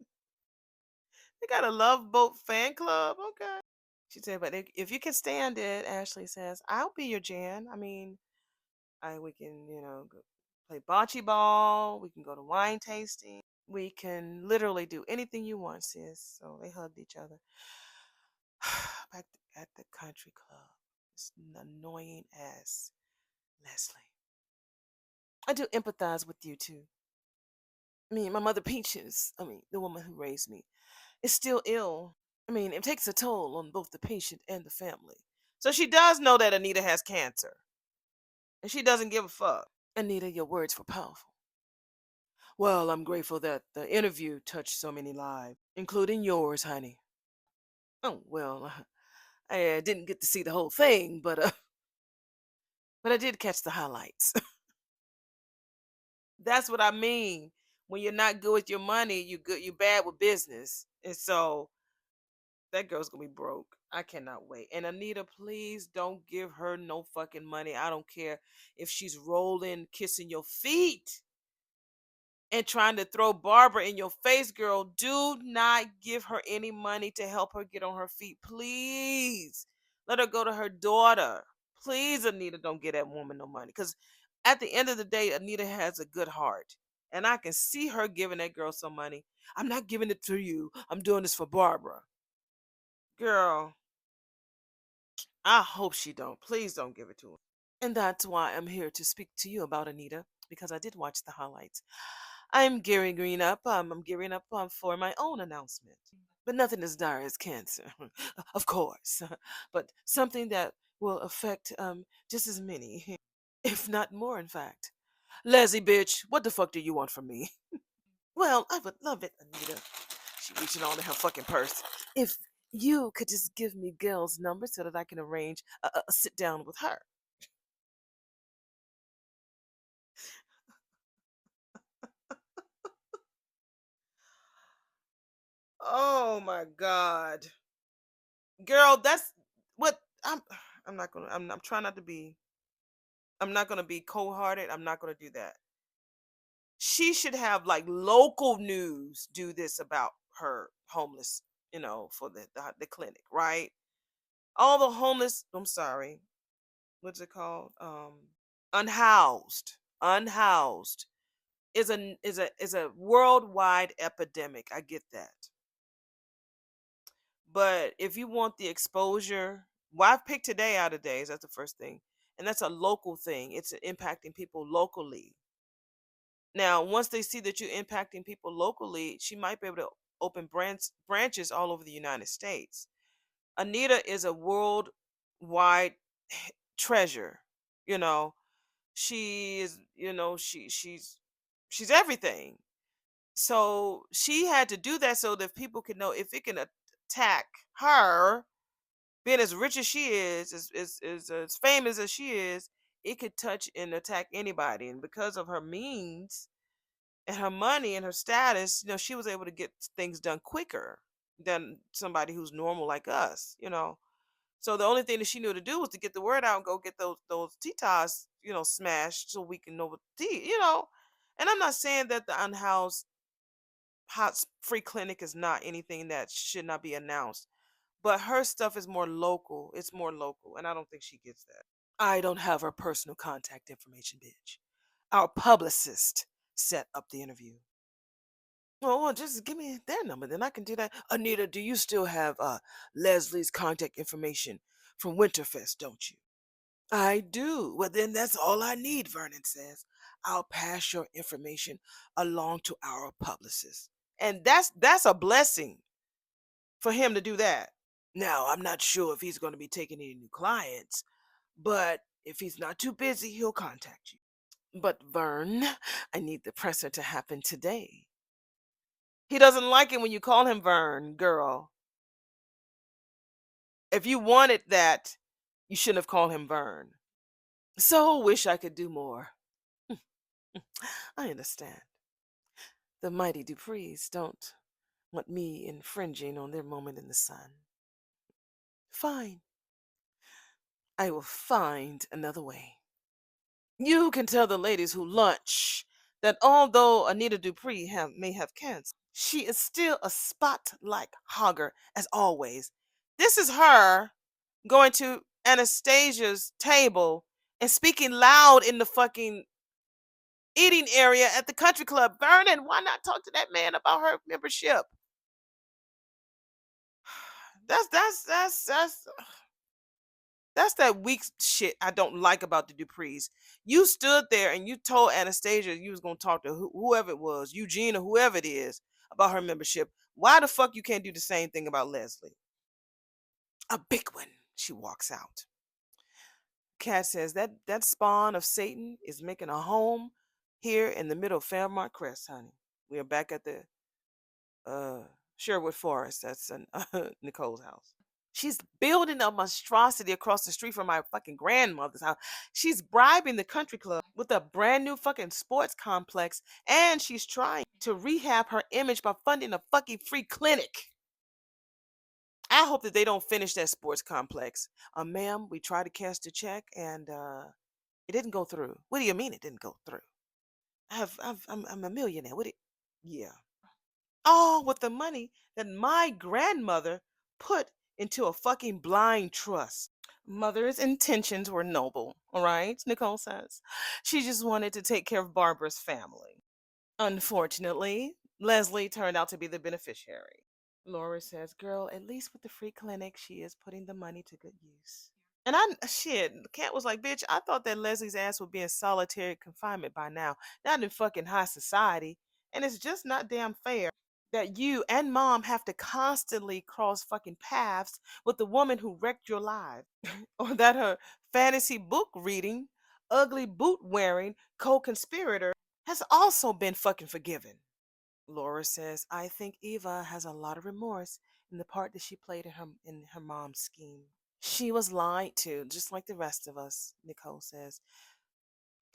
They got a Love Boat fan club? Okay. She said, but if you can stand it, Ashley says, I'll be your Jan. I mean, we can, go play bocce ball. We can go to wine tasting. We can literally do anything you want, sis. So they hugged each other. Back at the country club. This annoying ass Leslie. I do empathize with you too. I mean, my mother Peaches, the woman who raised me, is still ill. I mean, it takes a toll on both the patient and the family. So she does know that Anita has cancer. And she doesn't give a fuck. Anita, your words were powerful. Well, I'm grateful that the interview touched so many lives, including yours, honey. Oh, well, I didn't get to see the whole thing, but I did catch the highlights. That's what I mean. When you're not good with your money, you bad with business. And so that girl's gonna be broke. I cannot wait. And Anita, please don't give her no fucking money. I don't care if she's rolling, kissing your feet, and trying to throw Barbara in your face, girl. Do not give her any money to help her get on her feet. Please. Let her go to her daughter. Please, Anita, don't give that woman no money. Because at the end of the day, Anita has a good heart. And I can see her giving that girl some money. I'm not giving it to you. I'm doing this for Barbara. Girl, I hope she don't. Please don't give it to her. And that's why I'm here to speak to you about Anita, because I did watch the highlights. I'm gearing up for my own announcement. But nothing as dire as cancer, of course. But something that will affect just as many, if not more, in fact. Leslie, bitch, what the fuck do you want from me? Well, I would love it, Anita. She reaching on in her fucking purse. If you could just give me Gail's number so that I can arrange a sit down with her. Oh my god. Girl, that's what I'm not gonna I'm trying not to be I'm not gonna be cold-hearted. I'm not gonna do that. She should have like local news do this about her homeless, for the clinic, right? All the homeless, I'm sorry, what's it called? Unhoused. Unhoused is a worldwide epidemic. I get that. But if you want the exposure, why pick today out of days? That's the first thing. And that's a local thing. It's impacting people locally. Now, once they see that you're impacting people locally, she might be able to open branches all over the United States. Anita is a worldwide treasure. You know, she is, she's everything. So she had to do that so that people can know if it can attack her, being as rich as she is, as famous as she is, it could touch and attack anybody. And because of her means and her money and her status, she was able to get things done quicker than somebody who's normal like us. So the only thing that she knew to do was to get the word out and go get those titas, smashed so we can know what tea. And I'm not saying that the unhoused free clinic is not anything that should not be announced, but her stuff is more local. It's more local, and I don't think she gets that. I don't have her personal contact information, bitch. Our publicist set up the interview. Well, just give me their number, then I can do that. Anita, do you still have Leslie's contact information from Winterfest, don't you? I do. Well, then that's all I need, Vernon says. I'll pass your information along to our publicist. And that's a blessing for him to do that. Now, I'm not sure if he's going to be taking any new clients, but if he's not too busy, he'll contact you. But Vern, I need the presser to happen today. He doesn't like it when you call him Vern, girl. If you wanted that, You shouldn't have called him Vern. So wish I could do more. I understand. The mighty Duprees don't want me infringing on their moment in the sun. Fine. I will find another way. You can tell the ladies who lunch that although Anita Dupree may have cancer, she is still a spotlight hogger as always. This is her going to Anastasia's table and speaking loud in the fucking eating area at the country club. Vernon, why not talk to that man about her membership? That's that's that weak shit I don't like about the Duprees. You stood there and you told Anastasia you was gonna talk to whoever it was, Eugene or whoever it is, about her membership. Why the fuck you can't do the same thing about Leslie? A big one. She walks out. Kat says that spawn of Satan is making a home here in the middle of Fairmont Crest, honey. We are back at the Sherwood Forest. That's Nicole's house. She's building a monstrosity across the street from my fucking grandmother's house. She's bribing the country club with a brand new fucking sports complex, and she's trying to rehab her image by funding a fucking free clinic. I hope that they don't finish that sports complex. Ma'am, we tried to cash the check and it didn't go through. What do you mean it didn't go through? I'm a millionaire. What? Yeah. All with the money that my grandmother put into a fucking blind trust. Mother's intentions were noble, all right, Nicole says. She just wanted to take care of Barbara's family. Unfortunately, Leslie turned out to be the beneficiary. Laura says, girl, at least with the free clinic, she is putting the money to good use. And shit, Cat was like, bitch, I thought that Leslie's ass would be in solitary confinement by now, not in fucking high society. And it's just not damn fair that you and mom have to constantly cross fucking paths with the woman who wrecked your life. Or that her fantasy book reading, ugly boot wearing co conspirator has also been fucking forgiven. Laura says, I think Eva has a lot of remorse in the part that she played in her mom's scheme. She was lied to, just like the rest of us, Nicole says.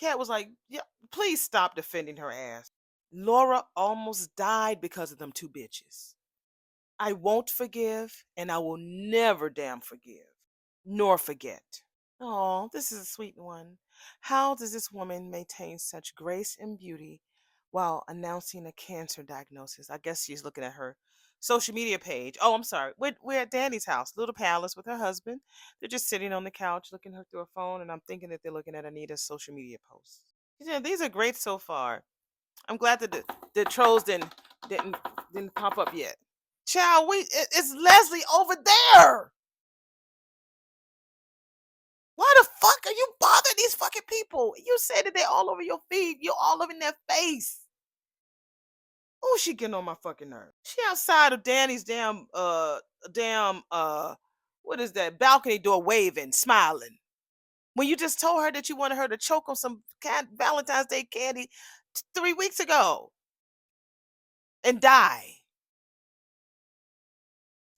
Kat was like, yeah, please stop defending her ass. Laura almost died because of them two bitches. I won't forgive, and I will never damn forgive, nor forget. Oh, this is a sweet one. How does this woman maintain such grace and beauty while announcing a cancer diagnosis? I guess she's looking at her social media page. Oh, I'm sorry. We're at Danny's house, Little Palace, with her husband. They're just sitting on the couch looking her through her phone, and I'm thinking that they're looking at Anita's social media posts. Yeah, these are great so far. I'm glad that the trolls didn't didn't pop up yet. Child, it's Leslie over there. Why the fuck are you bothering these fucking people? You said that they all over your feed. You're all over in their face. Oh, she getting on my fucking nerve. She outside of Danny's what is that, balcony door waving, smiling. When you just told her that you wanted her to choke on some Valentine's Day candy 3 weeks ago and die.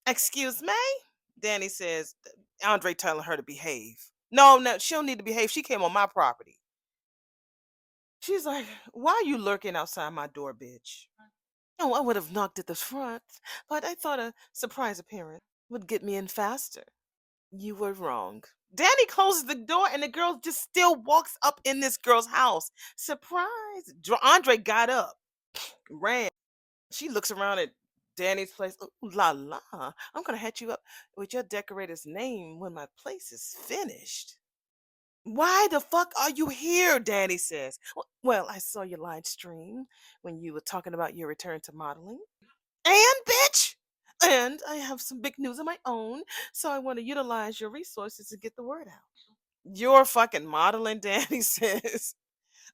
Excuse me? Danny says, Andre telling her to behave. No, she don't need to behave. She came on my property. She's like, why are you lurking outside my door, bitch? Oh, I would have knocked at the front, but I thought a surprise appearance would get me in faster. You were wrong. Danny closes the door and the girl just still walks up in this girl's house. Surprise! Andre got up, ran. She looks around at Danny's place. Ooh, la la. I'm going to hit you up with your decorator's name when my place is finished. Why the fuck are you here? Danny says. Well, I saw your live stream when you were talking about your return to modeling. And, bitch! And I have some big news of my own, so I want to utilize your resources to get the word out. You're fucking modeling, Danny says.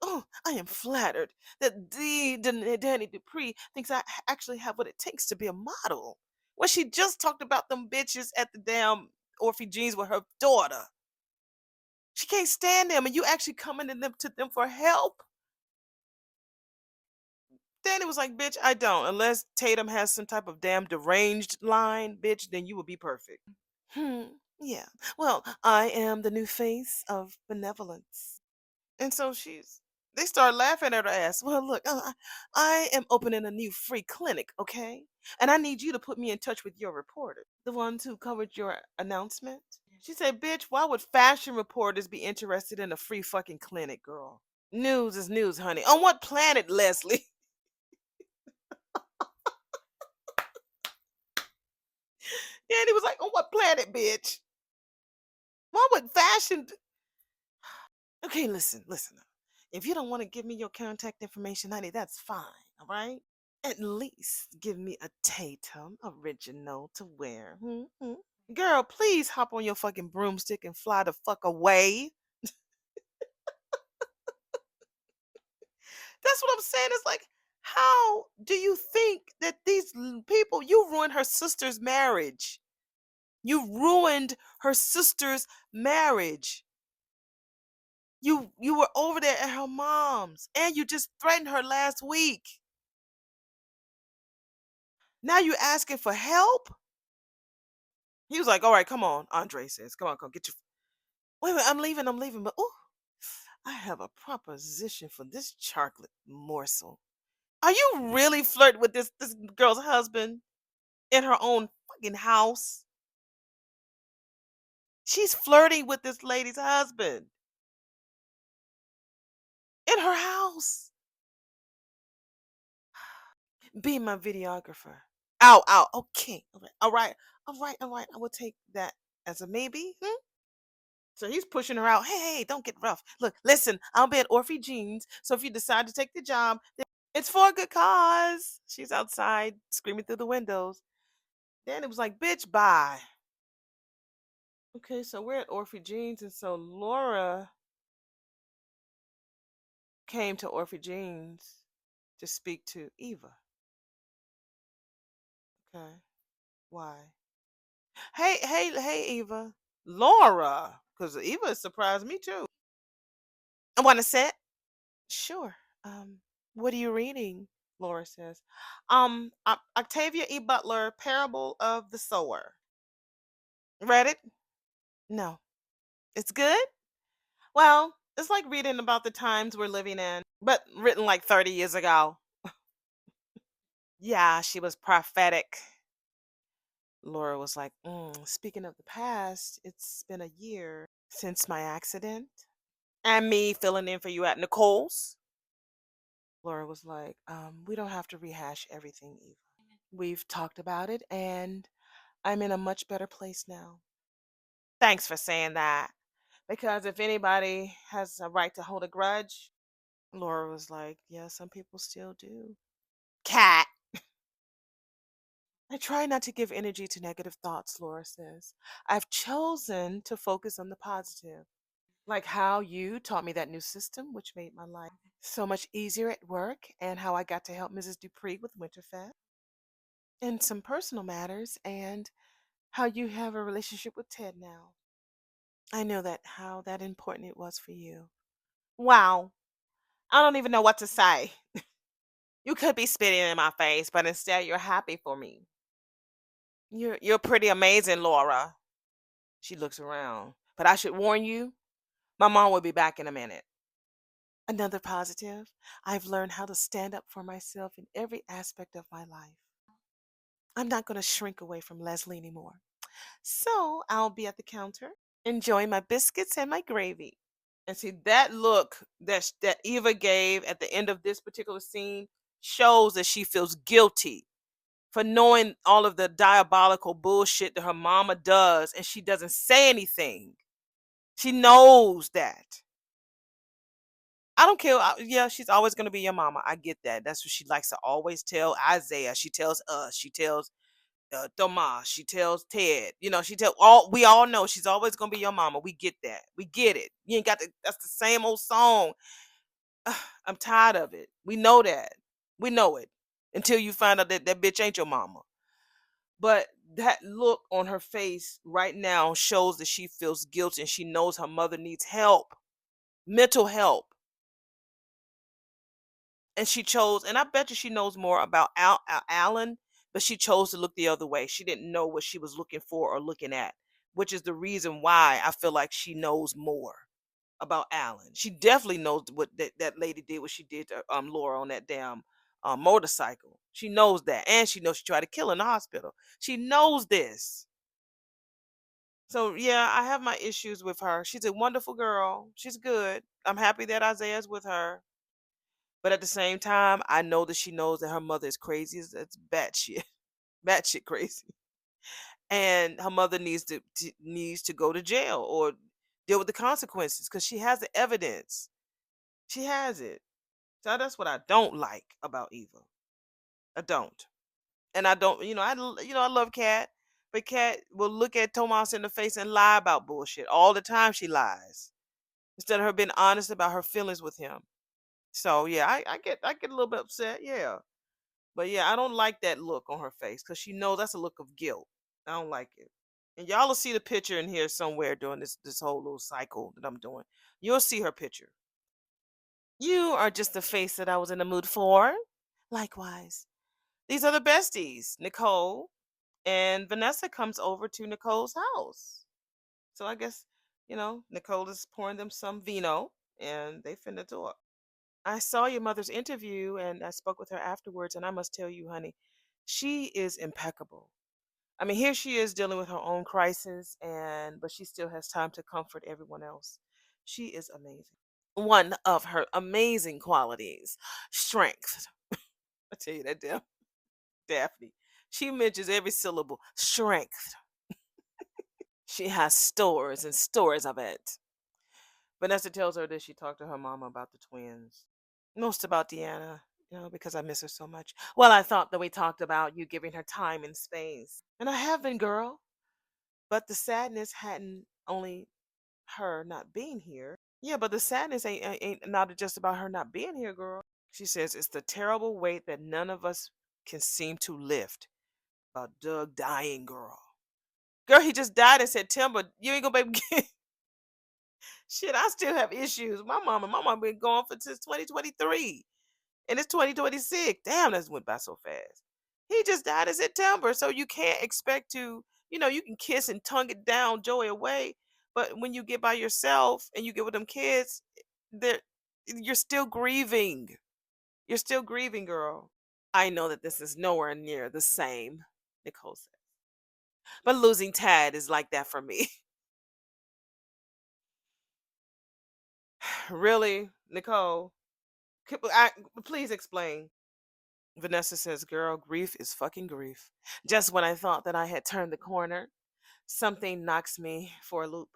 Oh, I am flattered that Danny Dupree thinks I actually have what it takes to be a model. Well, she just talked about them bitches at the damn Orphe Jeans with her daughter. She can't stand them, and you actually coming to them for help. Danny was like, bitch, I don't. Unless Tatum has some type of damn deranged line, bitch, then you will be perfect. Hmm. Yeah. Well, I am the new face of benevolence. And so they start laughing at her ass. Well, look, I am opening a new free clinic, okay? And I need you to put me in touch with your reporter, the ones who covered your announcement. She said, bitch, why would fashion reporters be interested in a free fucking clinic, girl? News is news, honey. On what planet, Leslie? And he was like, on what planet, bitch? Why would fashion. Okay, listen. If you don't want to give me your contact information, honey, that's fine, all right? At least give me a Tatum original to wear. Girl, please hop on your fucking broomstick and fly the fuck away. That's what I'm saying. It's like, how do you think that people, you ruined her sister's marriage? You ruined her sister's marriage. You were over there at her mom's and you just threatened her last week. Now you asking for help? He was like, all right, come on. Andre says, come on, come get your. Wait, I'm leaving. But, oh, I have a proposition for this chocolate morsel. Are you really flirting with this girl's husband in her own fucking house? She's flirting with this lady's husband in her house. Be my videographer. Ow, ow. Okay. All right. I will take that as a maybe. So he's pushing her out. Hey, don't get rough. Look, listen, I'll be at Orphe Jeans. So if you decide to take the job, it's for a good cause. She's outside screaming through the windows. Then it was like, bitch, bye. Okay, so we're at Orphe Jeans, and so Laura came to Orphe Jeans to speak to Eva. Okay, why? Hey, Eva. Laura, because Eva surprised me too. I want to sit. Sure. What are you reading? Laura says. Octavia E. Butler, Parable of the Sower. Read it? No. It's good? Well, it's like reading about the times we're living in, but written like 30 years ago. Yeah, she was prophetic. Laura was like, speaking of the past, it's been a year since my accident and me filling in for you at Nicole's. Laura was like, we don't have to rehash everything, Eva. We've talked about it, and I'm in a much better place now. Thanks for saying that. Because if anybody has a right to hold a grudge, Laura was like, yeah, some people still do. Cat. I try not to give energy to negative thoughts, Laura says. I've chosen to focus on the positive, like how you taught me that new system, which made my life so much easier at work, and how I got to help Mrs. Dupree with Winterfest, and some personal matters, and how you have a relationship with Ted now. I know that how that important it was for you. Wow. I don't even know what to say. You could be spitting in my face, but instead you're happy for me. You're pretty amazing, Laura. She looks around. But I should warn you, my mom will be back in a minute. Another positive. I've learned how to stand up for myself in every aspect of my life. I'm not going to shrink away from Leslie anymore. So I'll be at the counter enjoying my biscuits and my gravy. And see that look that Eva gave at the end of this particular scene shows that she feels guilty for knowing all of the diabolical bullshit that her mama does, and she doesn't say anything. She knows that. I don't care. Yeah, she's always going to be your mama. I get that. That's what she likes to always tell Isaiah. She tells us. She tells Thomas. She tells Ted. She tell all. We all know she's always going to be your mama. We get that. We get it. You ain't got to. That's the same old song. I'm tired of it. We know that. We know it until you find out that that bitch ain't your mama. But that look on her face right now shows that she feels guilty and she knows her mother needs help, mental help. And she chose, and I bet you she knows more about Alan, but she chose to look the other way. She didn't know what she was looking for or looking at. which is the reason why I feel like she knows more about Alan. She definitely knows what that lady did, what she did to Laura on that damn motorcycle. She knows that, and she knows she tried to kill her in the hospital. She knows this. So yeah, I have my issues with her. She's a wonderful girl. She's good. I'm happy that Isaiah's with her. But at the same time, I know that she knows that her mother is crazy. It's batshit, batshit crazy, and her mother needs to go to jail or deal with the consequences because she has the evidence. She has it. So that's what I don't like about Eva. I don't, and I don't. I love Kat, but Kat will look at Tomas in the face and lie about bullshit all the time. She lies instead of her being honest about her feelings with him. So yeah, I get a little bit upset. Yeah. But yeah, I don't like that look on her face because she knows that's a look of guilt. I don't like it. And y'all will see the picture in here somewhere during this whole little cycle that I'm doing. You'll see her picture. You are just the face that I was in the mood for. Likewise. These are the besties. Nicole and Vanessa comes over to Nicole's house. So I guess, Nicole is pouring them some vino and they finna talk. I saw your mother's interview and I spoke with her afterwards, and I must tell you, honey, she is impeccable. I mean, here she is dealing with her own crisis, and but she still has time to comfort everyone else. She is amazing. One of her amazing qualities, strength. I tell you that, damn Daphne. She mentions every syllable, strength. She has stores and stores of it. Vanessa tells her that she talked to her mama about the twins. Most about Deanna, because I miss her so much. Well, I thought that we talked about you giving her time and space. And I have been, girl. But the sadness hadn't only her not being here. Yeah, but the sadness ain't not just about her not being here, girl. She says it's the terrible weight that none of us can seem to lift about Doug dying, girl. Girl, he just died in September. You ain't gonna be shit. I still have issues. My mama been gone for since 2023. And it's 2026. Damn, that's went by so fast. He just died in September, so you can't expect to, you can kiss and tongue it down, joy away, but when you get by yourself and you get with them kids, they're you're still grieving. You're still grieving, girl. I know that this is nowhere near the same, Nicole said. But losing Tad is like that for me. Really, Nicole? Please explain. Vanessa says, girl, grief is fucking grief. Just when I thought that I had turned the corner, something knocks me for a loop.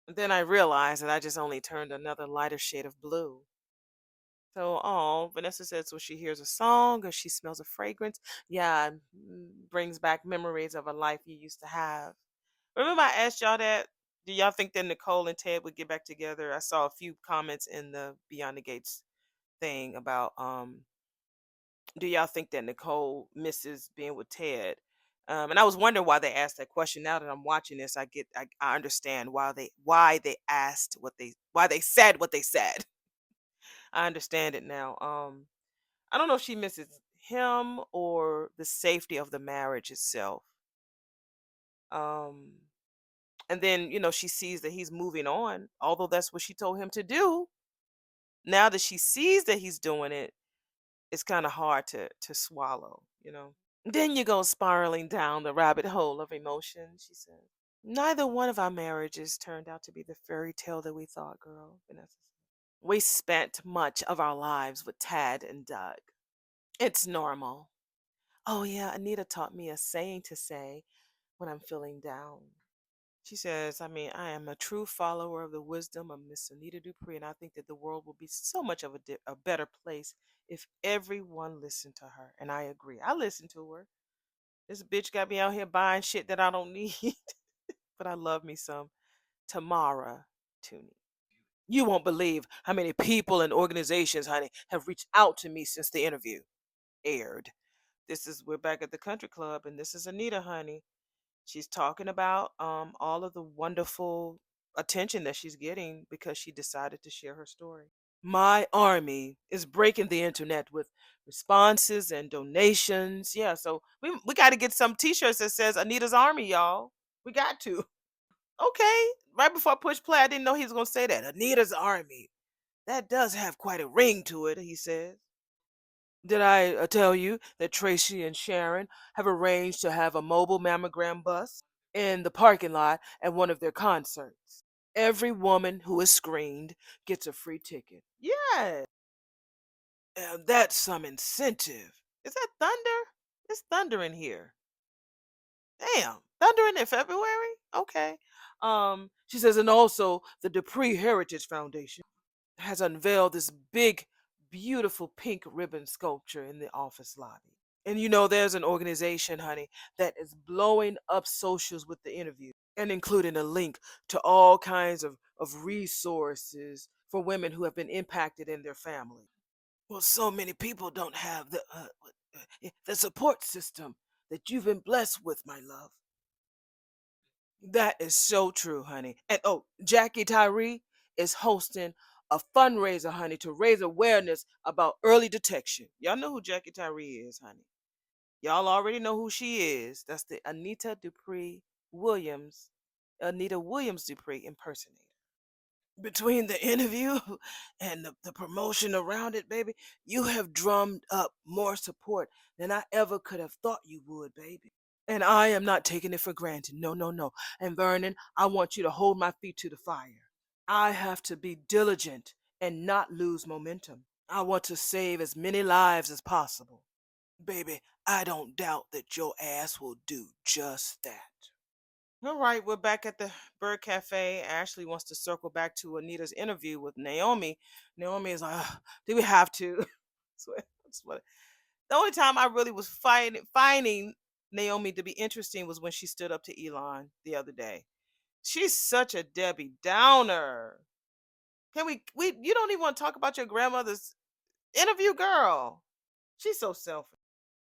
Then I realize that I just only turned another lighter shade of blue. So, oh, Vanessa says when she hears a song or she smells a fragrance, yeah, brings back memories of a life you used to have. Remember I asked y'all that? Do y'all think that Nicole and Ted would get back together? I saw a few comments in the Beyond the Gates thing about do y'all think that Nicole misses being with Ted? And I was wondering why they asked that question. Now that I'm watching this, I understand why they asked why they said what they said. I understand it now. I don't know if she misses him or the safety of the marriage itself. Um, and then she sees that he's moving on, although that's what she told him to do. Now that she sees that he's doing it, it's kind of hard to swallow. Then you go spiraling down the rabbit hole of emotion, she said. Neither one of our marriages turned out to be the fairy tale that we thought, girl, Vanessa said. We spent much of our lives with Tad and Doug. It's normal. Oh, yeah, Anita taught me a saying to say when I'm feeling down. She says, I mean, I am a true follower of the wisdom of Miss Anita Dupree, and I think that the world will be so much of a better place if everyone listened to her. And I agree. I listen to her. This bitch got me out here buying shit that I don't need. But I love me some Tamara Tooney. You won't believe how many people and organizations, honey, have reached out to me since the interview aired. We're back at the country club, and this is Anita, honey. She's talking about all of the wonderful attention that she's getting because she decided to share her story. My army is breaking the internet with responses and donations. Yeah, so we got to get some t-shirts that says Anita's Army, y'all. We got to. Okay. Right before I push play, I didn't know he was gonna say that. Anita's Army. That does have quite a ring to it, he says. Did I tell you that Tracy and Sharon have arranged to have a mobile mammogram bus in the parking lot at one of their concerts? Every woman who is screened gets a free ticket. Yeah, and that's some incentive. Is that thunder? It's thunder in here. Damn, thunder in February? Okay. She says, and also the Dupree Heritage Foundation has unveiled this big, beautiful pink ribbon sculpture in the office lobby. And there's an organization, honey, that is blowing up socials with the interview and including a link to all kinds of resources for women who have been impacted in their family. Well, so many people don't have the support system that you've been blessed with, my love. That is so true, honey. And oh, Jackie Tyree is hosting a fundraiser, honey, to raise awareness about early detection. Y'all know who Jackie Tyree is, honey. Y'all already know who she is. That's the Anita Williams Dupree impersonator. Between the interview and the promotion around it, baby, you have drummed up more support than I ever could have thought you would, baby. And I am not taking it for granted. No, no, no. And Vernon, I want you to hold my feet to the fire. I have to be diligent and not lose momentum. I want to save as many lives as possible. Baby, I don't doubt that your ass will do just that. All right, we're back at the Bird Cafe. Ashley wants to circle back to Anita's interview with Naomi. Naomi is like, "Ugh, do we have to?" The only time I really was finding Naomi to be interesting was when she stood up to Elon the other day. She's such a Debbie Downer. Can we you don't even want to talk about your grandmother's interview, girl. She's so selfish.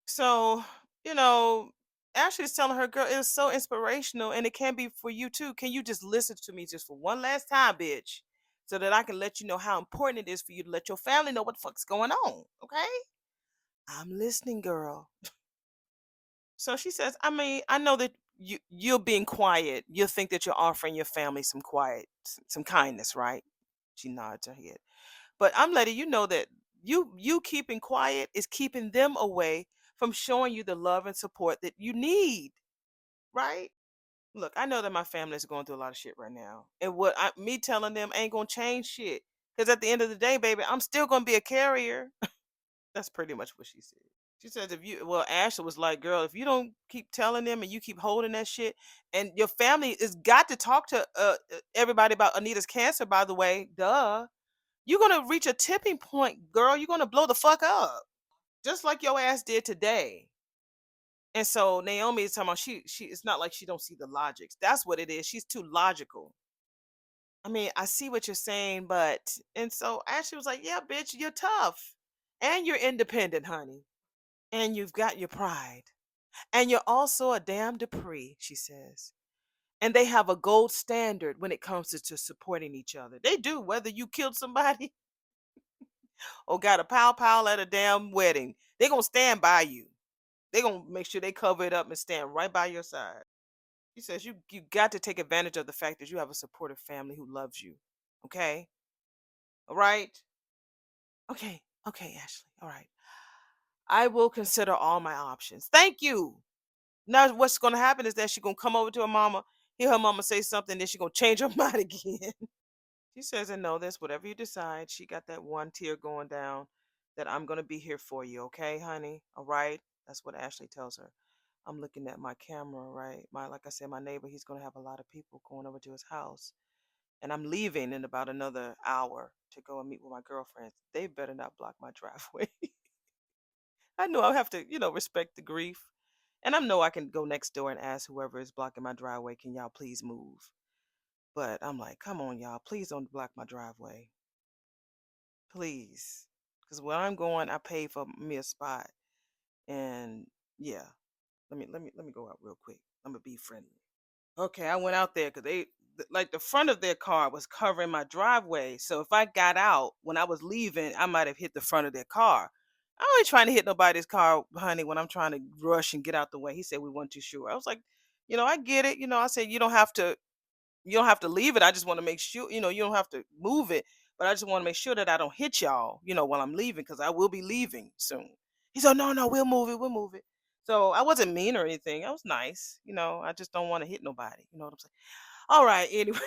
So, you know, Ashley's telling her, girl, it was so inspirational and it can be for you too. Can you just listen to me just for one last time, bitch? So that I can let you know how important it is for you to let your family know what the fuck's going on. Okay? I'm listening, girl. So she says, I mean, I know that you're being quiet. You think that you're offering your family some quiet, some kindness, right? She nods her head. But I'm letting you know that you keeping quiet is keeping them away from showing you the love and support that you need, right? Look, I know that my family is going through a lot of shit right now. And me telling them ain't gonna change shit. Because at the end of the day, baby, I'm still gonna be a carrier. That's pretty much what she said. She says Ashley was like, girl, if you don't keep telling them and you keep holding that shit, and your family has got to talk to everybody about Anita's cancer, by the way, duh. You're gonna reach a tipping point, girl. You're gonna blow the fuck up. Just like your ass did today. And so Naomi is talking about she it's not like she don't see the logics. That's what it is. She's too logical. I mean, I see what you're saying, but and so Ashley was like, yeah, bitch, you're tough. And you're independent, honey. And you've got your pride. And you're also a damn Dupree, she says. And they have a gold standard when it comes to supporting each other. They do, whether you killed somebody or got a pow pow at a damn wedding. They're gonna stand by you. They're gonna make sure they cover it up and stand right by your side. She says you got to take advantage of the fact that you have a supportive family who loves you. Okay? All right? Okay. Okay, Ashley. All right. I will consider all my options. Thank you. Now what's gonna happen is that she's gonna come over to her mama, hear her mama say something, then she's gonna change her mind again. She says, and know this, whatever you decide, she got that one tear going down that I'm going to be here for you. Okay, honey? All right. That's what Ashley tells her. I'm looking at my camera, right? Like I said, my neighbor, he's going to have a lot of people going over to his house. And I'm leaving in about another hour to go and meet with my girlfriends. They better not block my driveway. I know I'll have to, respect the grief. And I know I can go next door and ask whoever is blocking my driveway, can y'all please move? But I'm like, come on, y'all. Please don't block my driveway. Please. Because where I'm going, I paid for me a spot. And yeah. Let me go out real quick. I'm gonna be friendly. Okay, I went out there because like the front of their car was covering my driveway. So if I got out when I was leaving, I might have hit the front of their car. I ain't trying to hit nobody's car, honey, when I'm trying to rush and get out the way. He said we weren't too sure. I was like, I get it. I said you don't have to, You don't have to leave it. I just want to make sure, you don't have to move it, but I just want to make sure that I don't hit y'all, while I'm leaving, because I will be leaving soon. He said, no, no, we'll move it. We'll move it. So I wasn't mean or anything. I was nice. I just don't want to hit nobody. You know what I'm saying? All right. Anyway,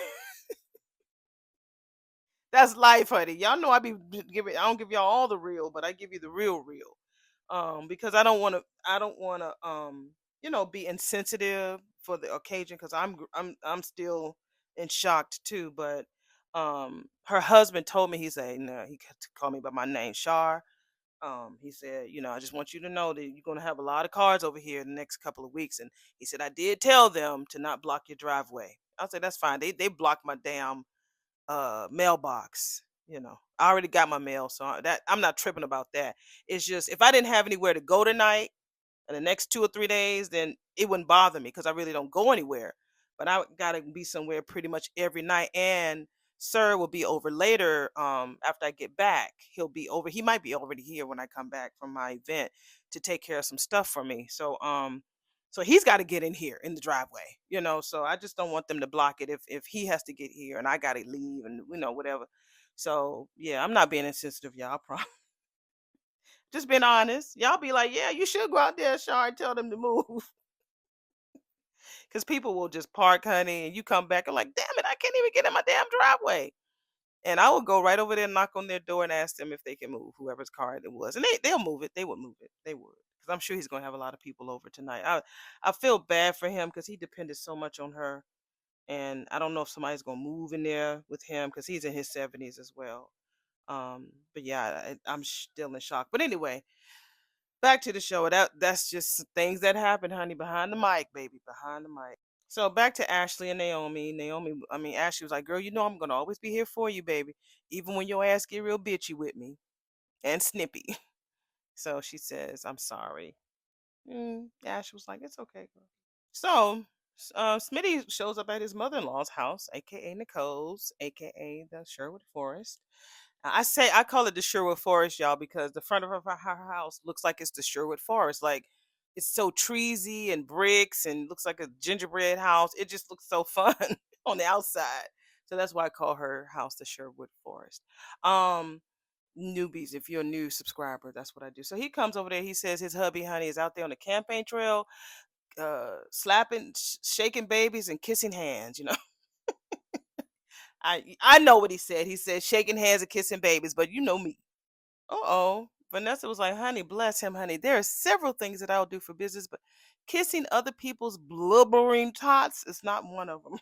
that's life, honey. Y'all know giving. I don't give y'all all the real, but I give you the real, real. Because I don't want to be insensitive for the occasion, because I'm still in shocked too. But her husband told me, he said, no, he called me by my name, Shar. He said, I just want you to know that you're gonna have a lot of cars over here in the next couple of weeks. And he said, I did tell them to not block your driveway. I said, that's fine. They blocked my damn mailbox. I already got my mail, so that I'm not tripping about that. It's just, if I didn't have anywhere to go tonight in the next 2 or 3 days, then it wouldn't bother me, because I really don't go anywhere. But I gotta be somewhere pretty much every night. And sir will be over later. After I get back, he'll be over. He might be already here when I come back from my event to take care of some stuff for me. So he's got to get in here in the driveway. So I just don't want them to block it if he has to get here and I got to leave, and whatever. So yeah, I'm not being insensitive, y'all. I promise. Just being honest. Y'all be like, yeah, you should go out there, Shar, and tell them to move. Because people will just park, honey, and you come back and like, damn it, I can't even get in my damn driveway. And I would go right over there and knock on their door and ask them if they can move whoever's car it was. And they'll move it. They would move it. They would. Because I'm sure he's going to have a lot of people over tonight. I feel bad for him, because he depended so much on her. And I don't know if somebody's going to move in there with him, because he's in his 70s as well. But yeah, I'm still in shock. But anyway, back to the show. That's just things that happen, honey, behind the mic, baby, behind the mic. So back to Ashley and Naomi. Ashley was like, "Girl, I'm gonna always be here for you, baby, even when your ass get real bitchy with me and snippy." So she says, "I'm sorry." Ashley was like, "It's okay, girl." So Smitty shows up at his mother-in-law's house, aka Nicole's, aka the Sherwood Forest. I call it the Sherwood Forest, y'all, because the front of her house looks like it's the Sherwood Forest. Like, it's so treesy and bricks and looks like a gingerbread house. It just looks so fun on the outside. So that's why I call her house the Sherwood Forest. Um, Newbies, if you're a new subscriber, that's what I do. So he comes over there. He says his hubby, honey, is out there on the campaign trail, slapping, shaking babies and kissing hands. I know what he said. He said shaking hands and kissing babies, but you know me. Uh-oh. Vanessa was like, honey, bless him, honey. There are several things that I'll do for business, but kissing other people's blubbering tots is not one of them.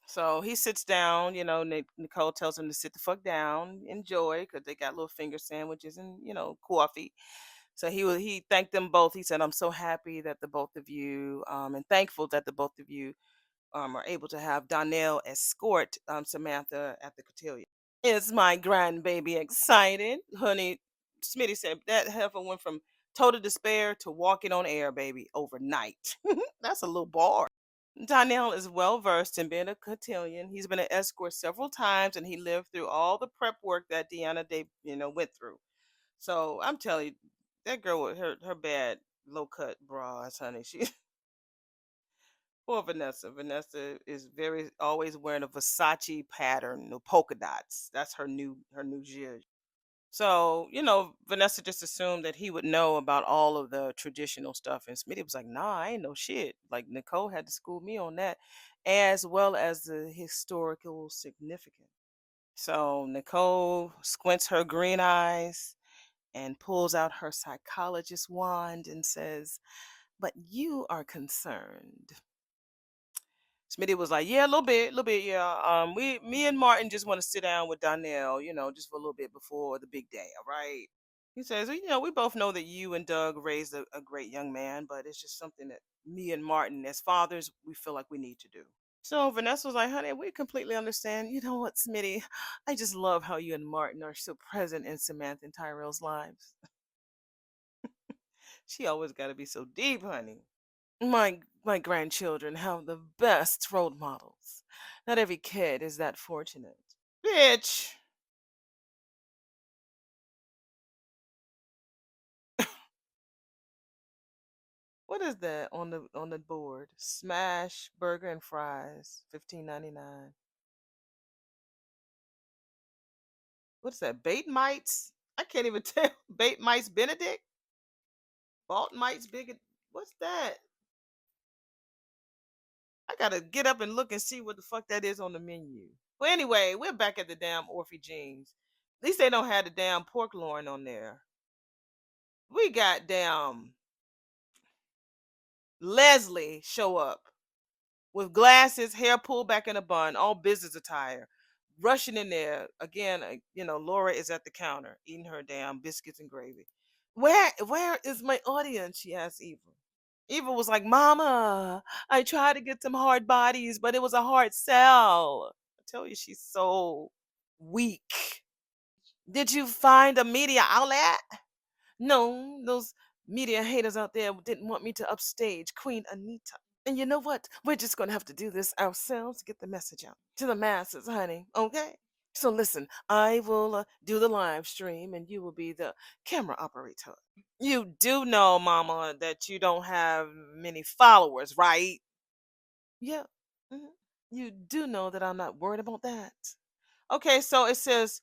So he sits down, Nicole tells him to sit the fuck down, enjoy, because they got little finger sandwiches and, coffee. So he thanked them both. He said, I'm so happy that the both of you, and thankful that the both of you are able to have Donnell escort Samantha at the cotillion. Is my grandbaby excited? Honey, Smitty said that heifer went from total despair to walking on air, baby, overnight. That's a little bar. Donnell is well versed in being a cotillion. He's been an escort several times, and he lived through all the prep work that Deanna went through. So I'm telling you, that girl with her bad low cut bras, honey. She Poor Vanessa. Vanessa is very always wearing a Versace pattern, no polka dots. That's her new zhuzh. So, Vanessa just assumed that he would know about all of the traditional stuff. And Smitty was like, nah, I ain't no shit. Like, Nicole had to school me on that, as well as the historical significance. So Nicole squints her green eyes and pulls out her psychologist wand and says, but you are concerned. Smitty was like, yeah, a little bit, yeah. Me and Martin just want to sit down with Donnell, just for a little bit before the big day, all right? He says, well, we both know that you and Doug raised a great young man, but it's just something that me and Martin, as fathers, we feel like we need to do. So Vanessa was like, honey, we completely understand. You know what, Smitty? I just love how you and Martin are so present in Samantha and Tyrell's lives. She always got to be so deep, honey. My grandchildren have the best role models. Not every kid is that fortunate. Bitch. What is that on the board? Smash burger and fries, 15.99. What is that? Bait mites? I can't even tell. Bait mites Benedict? Balt mites big. What's that? I gotta get up and look and see what the fuck that is on the menu. Well, anyway, we're back at the damn Orphe Jeans. At least they don't have the damn pork loin on there. We got damn Leslie show up with glasses, hair pulled back in a bun, all business attire, rushing in there. Again, Laura is at the counter eating her damn biscuits and gravy. Where is my audience? She asked Eva. Eva was like, Mama, I tried to get some hard bodies, but it was a hard sell. I tell you, she's so weak. Did you find a media outlet? No, those media haters out there didn't want me to upstage Queen Anita. And you know what? We're just going to have to do this ourselves to get the message out to the masses, honey. Okay? So listen, I will do the live stream and you will be the camera operator. You do know, Mama, that you don't have many followers, right? Yeah. Mhm. You do know that I'm not worried about that. Okay, so it says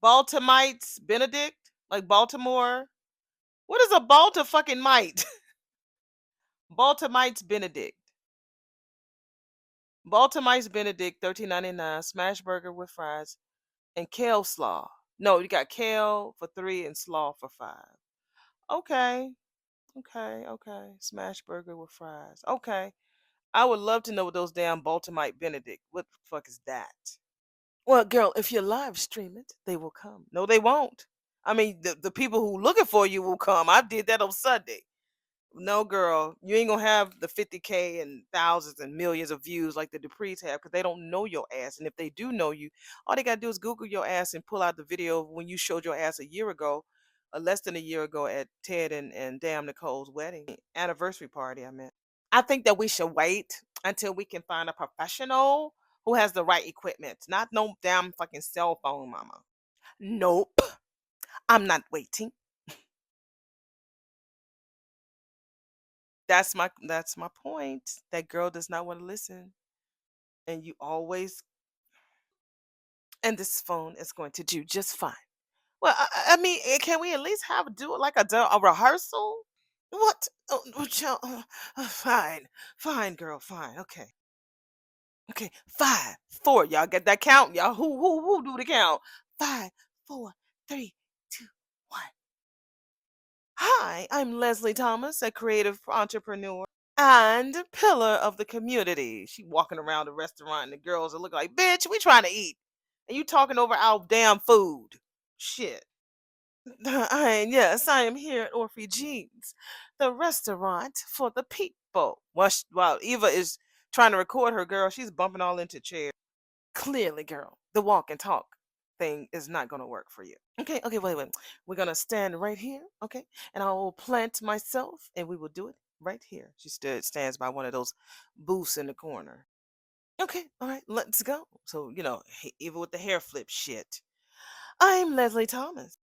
Baltimites Benedict, like Baltimore. What is a Balta fucking mite? Baltimites Benedict. Baltimites Benedict, 13.99. Smash burger with fries and kale slaw. No, you got kale for 3 and slaw for 5. Okay. Okay, okay. Smash burger with fries. Okay. I would love to know what those damn Baltimite Benedict. What the fuck is that? Well, girl, if you live stream it, they will come. No, they won't. I mean, the people who looking for you will come. I did that on Sunday. No, girl, you ain't gonna have the 50K and thousands and millions of views like the Duprees have because they don't know your ass. And if they do know you, all they gotta do is Google your ass and pull out the video of when you showed your ass a year ago, less than a year ago at Ted and Damn Nicole's wedding anniversary party. I meant. I think that we should wait until we can find a professional who has the right equipment, not no damn fucking cell phone, mama. Nope, I'm not waiting. That's my point. That girl does not want to listen, and you always. And this phone is going to do just fine. Well, I mean, can we at least do it like a rehearsal? What? Oh, fine, fine, girl, fine. Okay, okay, 5, 4. Y'all get that count, y'all. Who do the count? 5, 4, 3, 2, 1. Hi, I'm Leslie Thomas, a creative entrepreneur and pillar of the community. She walking around the restaurant and the girls are looking like, bitch, we trying to eat. And you talking over our damn food. Shit. Yes, I am here at Orphe Jeans, the restaurant for the people. While Eva is trying to record her, girl, she's bumping all into chairs. Clearly, girl, the walk and talk thing is not going to work for you. Okay, okay, wait. We're going to stand right here, okay? And I will plant myself and we will do it right here. She stands by one of those booths in the corner. Okay, all right, let's go. So, even with the hair flip shit. I'm Leslie Thomas,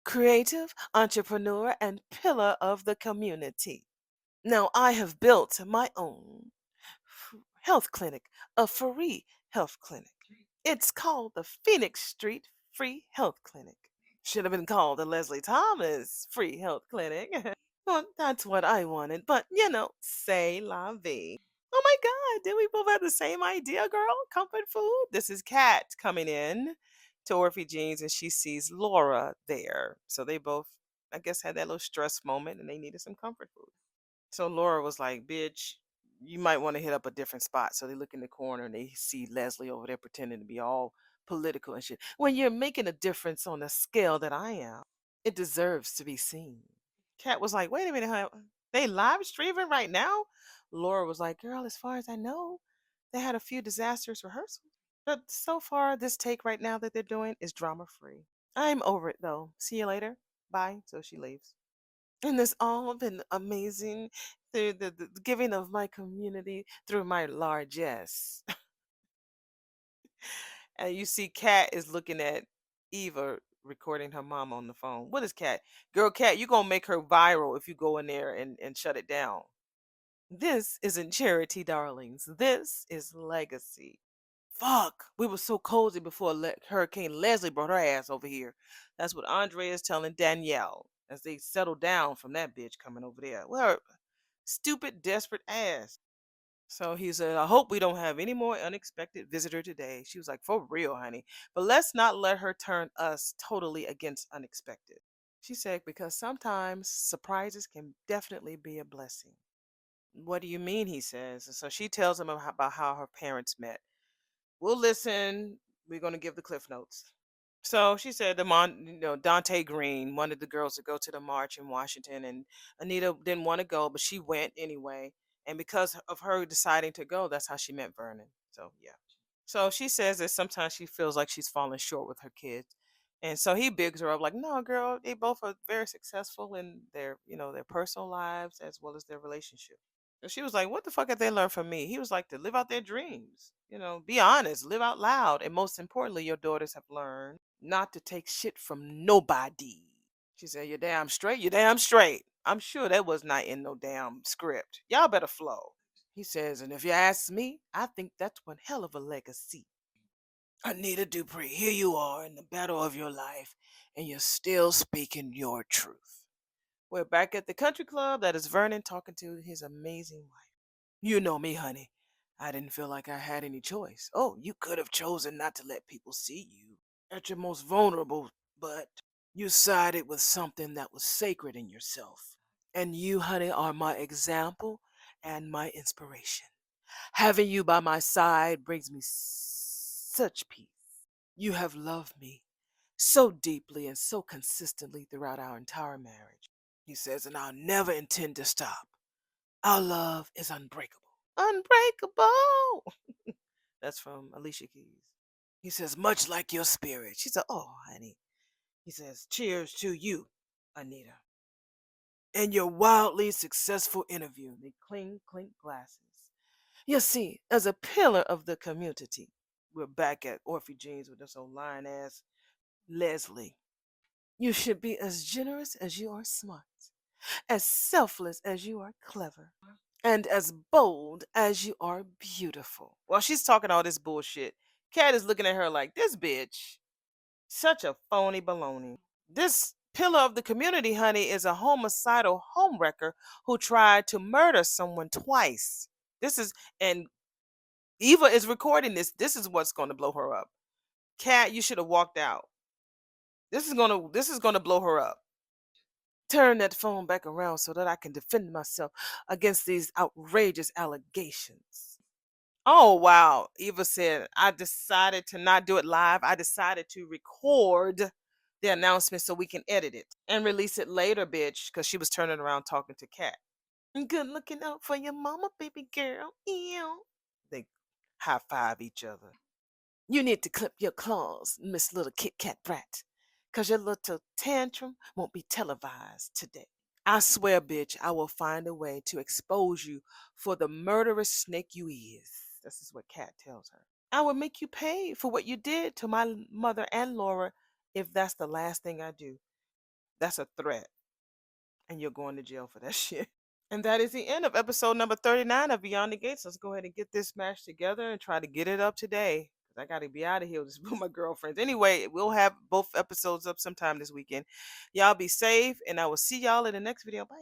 creative entrepreneur and pillar of the community. Now, I have built my own health clinic, a free health clinic. It's called the Phoenix Street Free Health Clinic. Should have been called the Leslie Thomas Free Health Clinic. Well, that's what I wanted, but say la vie. Oh my God, did we both have the same idea, girl? Comfort food? This is Kat coming in to Orphe Jeans and she sees Laura there. So they both, I guess, had that little stress moment and they needed some comfort food. So Laura was like, bitch, you might want to hit up a different spot. So they look in the corner and they see Leslie over there pretending to be all political and shit. When you're making a difference on a scale that I am, it deserves to be seen. Kat was like, wait a minute, huh? They live streaming right now? Laura was like, girl, as far as I know, they had a few disastrous rehearsals. But so far, this take right now that they're doing is drama free. I'm over it though. See you later. Bye. So she leaves. And it's all been amazing through the giving of my community through my largesse. And you see, Kat is looking at Eva recording her mom on the phone. What is Cat? Girl, Cat, you gonna make her viral if you go in there and shut it down. This isn't charity, darlings. This is legacy. Fuck. We were so cozy before Hurricane Leslie brought her ass over here. That's what Andre is telling Danielle as they settle down from that bitch coming over there. Well, her stupid, desperate ass. So he said, I hope we don't have any more unexpected visitor today. She was like, for real, honey. But let's not let her turn us totally against unexpected. She said, because sometimes surprises can definitely be a blessing. What do you mean? He says. And so she tells him about how her parents met. We'll listen. We're going to give the cliff notes. So she said Dante Green wanted the girls to go to the march in Washington, and Anita didn't want to go, but she went anyway. And because of her deciding to go, that's how she met Vernon. So yeah. So she says that sometimes she feels like she's falling short with her kids. And so he bigs her up like, no, girl, they both are very successful in their personal lives as well as their relationship. And she was like, what the fuck have they learned from me? He was like, to live out their dreams. Be honest, live out loud. And most importantly, your daughters have learned not to take shit from nobody. She said, you're damn straight. You're damn straight. I'm sure that was not in no damn script. Y'all better flow. He says, and if you ask me, I think that's one hell of a legacy. Anita Dupree, here you are in the battle of your life, and you're still speaking your truth. We're back at the country club. That is Vernon talking to his amazing wife. You know me, honey. I didn't feel like I had any choice. Oh, you could have chosen not to let people see you at your most vulnerable, but you sided with something that was sacred in yourself. And you, honey, are my example and my inspiration. Having you by my side brings me such peace. You have loved me so deeply and so consistently throughout our entire marriage. He says, and I'll never intend to stop. Our love is unbreakable. Unbreakable! That's from Alicia Keys. He says, much like your spirit. She said, oh, honey. He says, cheers to you, Anita. And your wildly successful interview. They clink glasses. You see, as a pillar of the community, we're back at Orphe Jeans with this old lion ass Leslie. You should be as generous as you are smart, as selfless as you are clever, and as bold as you are beautiful. While she's talking all this bullshit, Kat is looking at her like, this bitch, such a phony baloney. This pillar of the community, honey, is a homicidal homewrecker who tried to murder someone twice. And Eva is recording this. This is what's going to blow her up. Kat, you should have walked out. This is gonna blow her up. Turn that phone back around so that I can defend myself against these outrageous allegations. Oh wow. Eva said, I decided to not do it live. I decided to record the announcement so we can edit it and release it later, bitch, because she was turning around talking to Kat. Good looking out for your mama, baby girl. Ew. They high five each other. You need to clip your claws, Miss Little Kit Kat Brat, 'cause your little tantrum won't be televised today. I swear, bitch, I will find a way to expose you for the murderous snake you is. This is what Kat tells her. I will make you pay for what you did to my mother and Laura if that's the last thing I do. That's a threat, and you're going to jail for that shit. And that is the end of episode number 39 of Beyond the Gates. Let's go ahead and get this match together and try to get it up today. I got to be out of here with my girlfriends. Anyway, we'll have both episodes up sometime this weekend. Y'all be safe, and I will see y'all in the next video. Bye.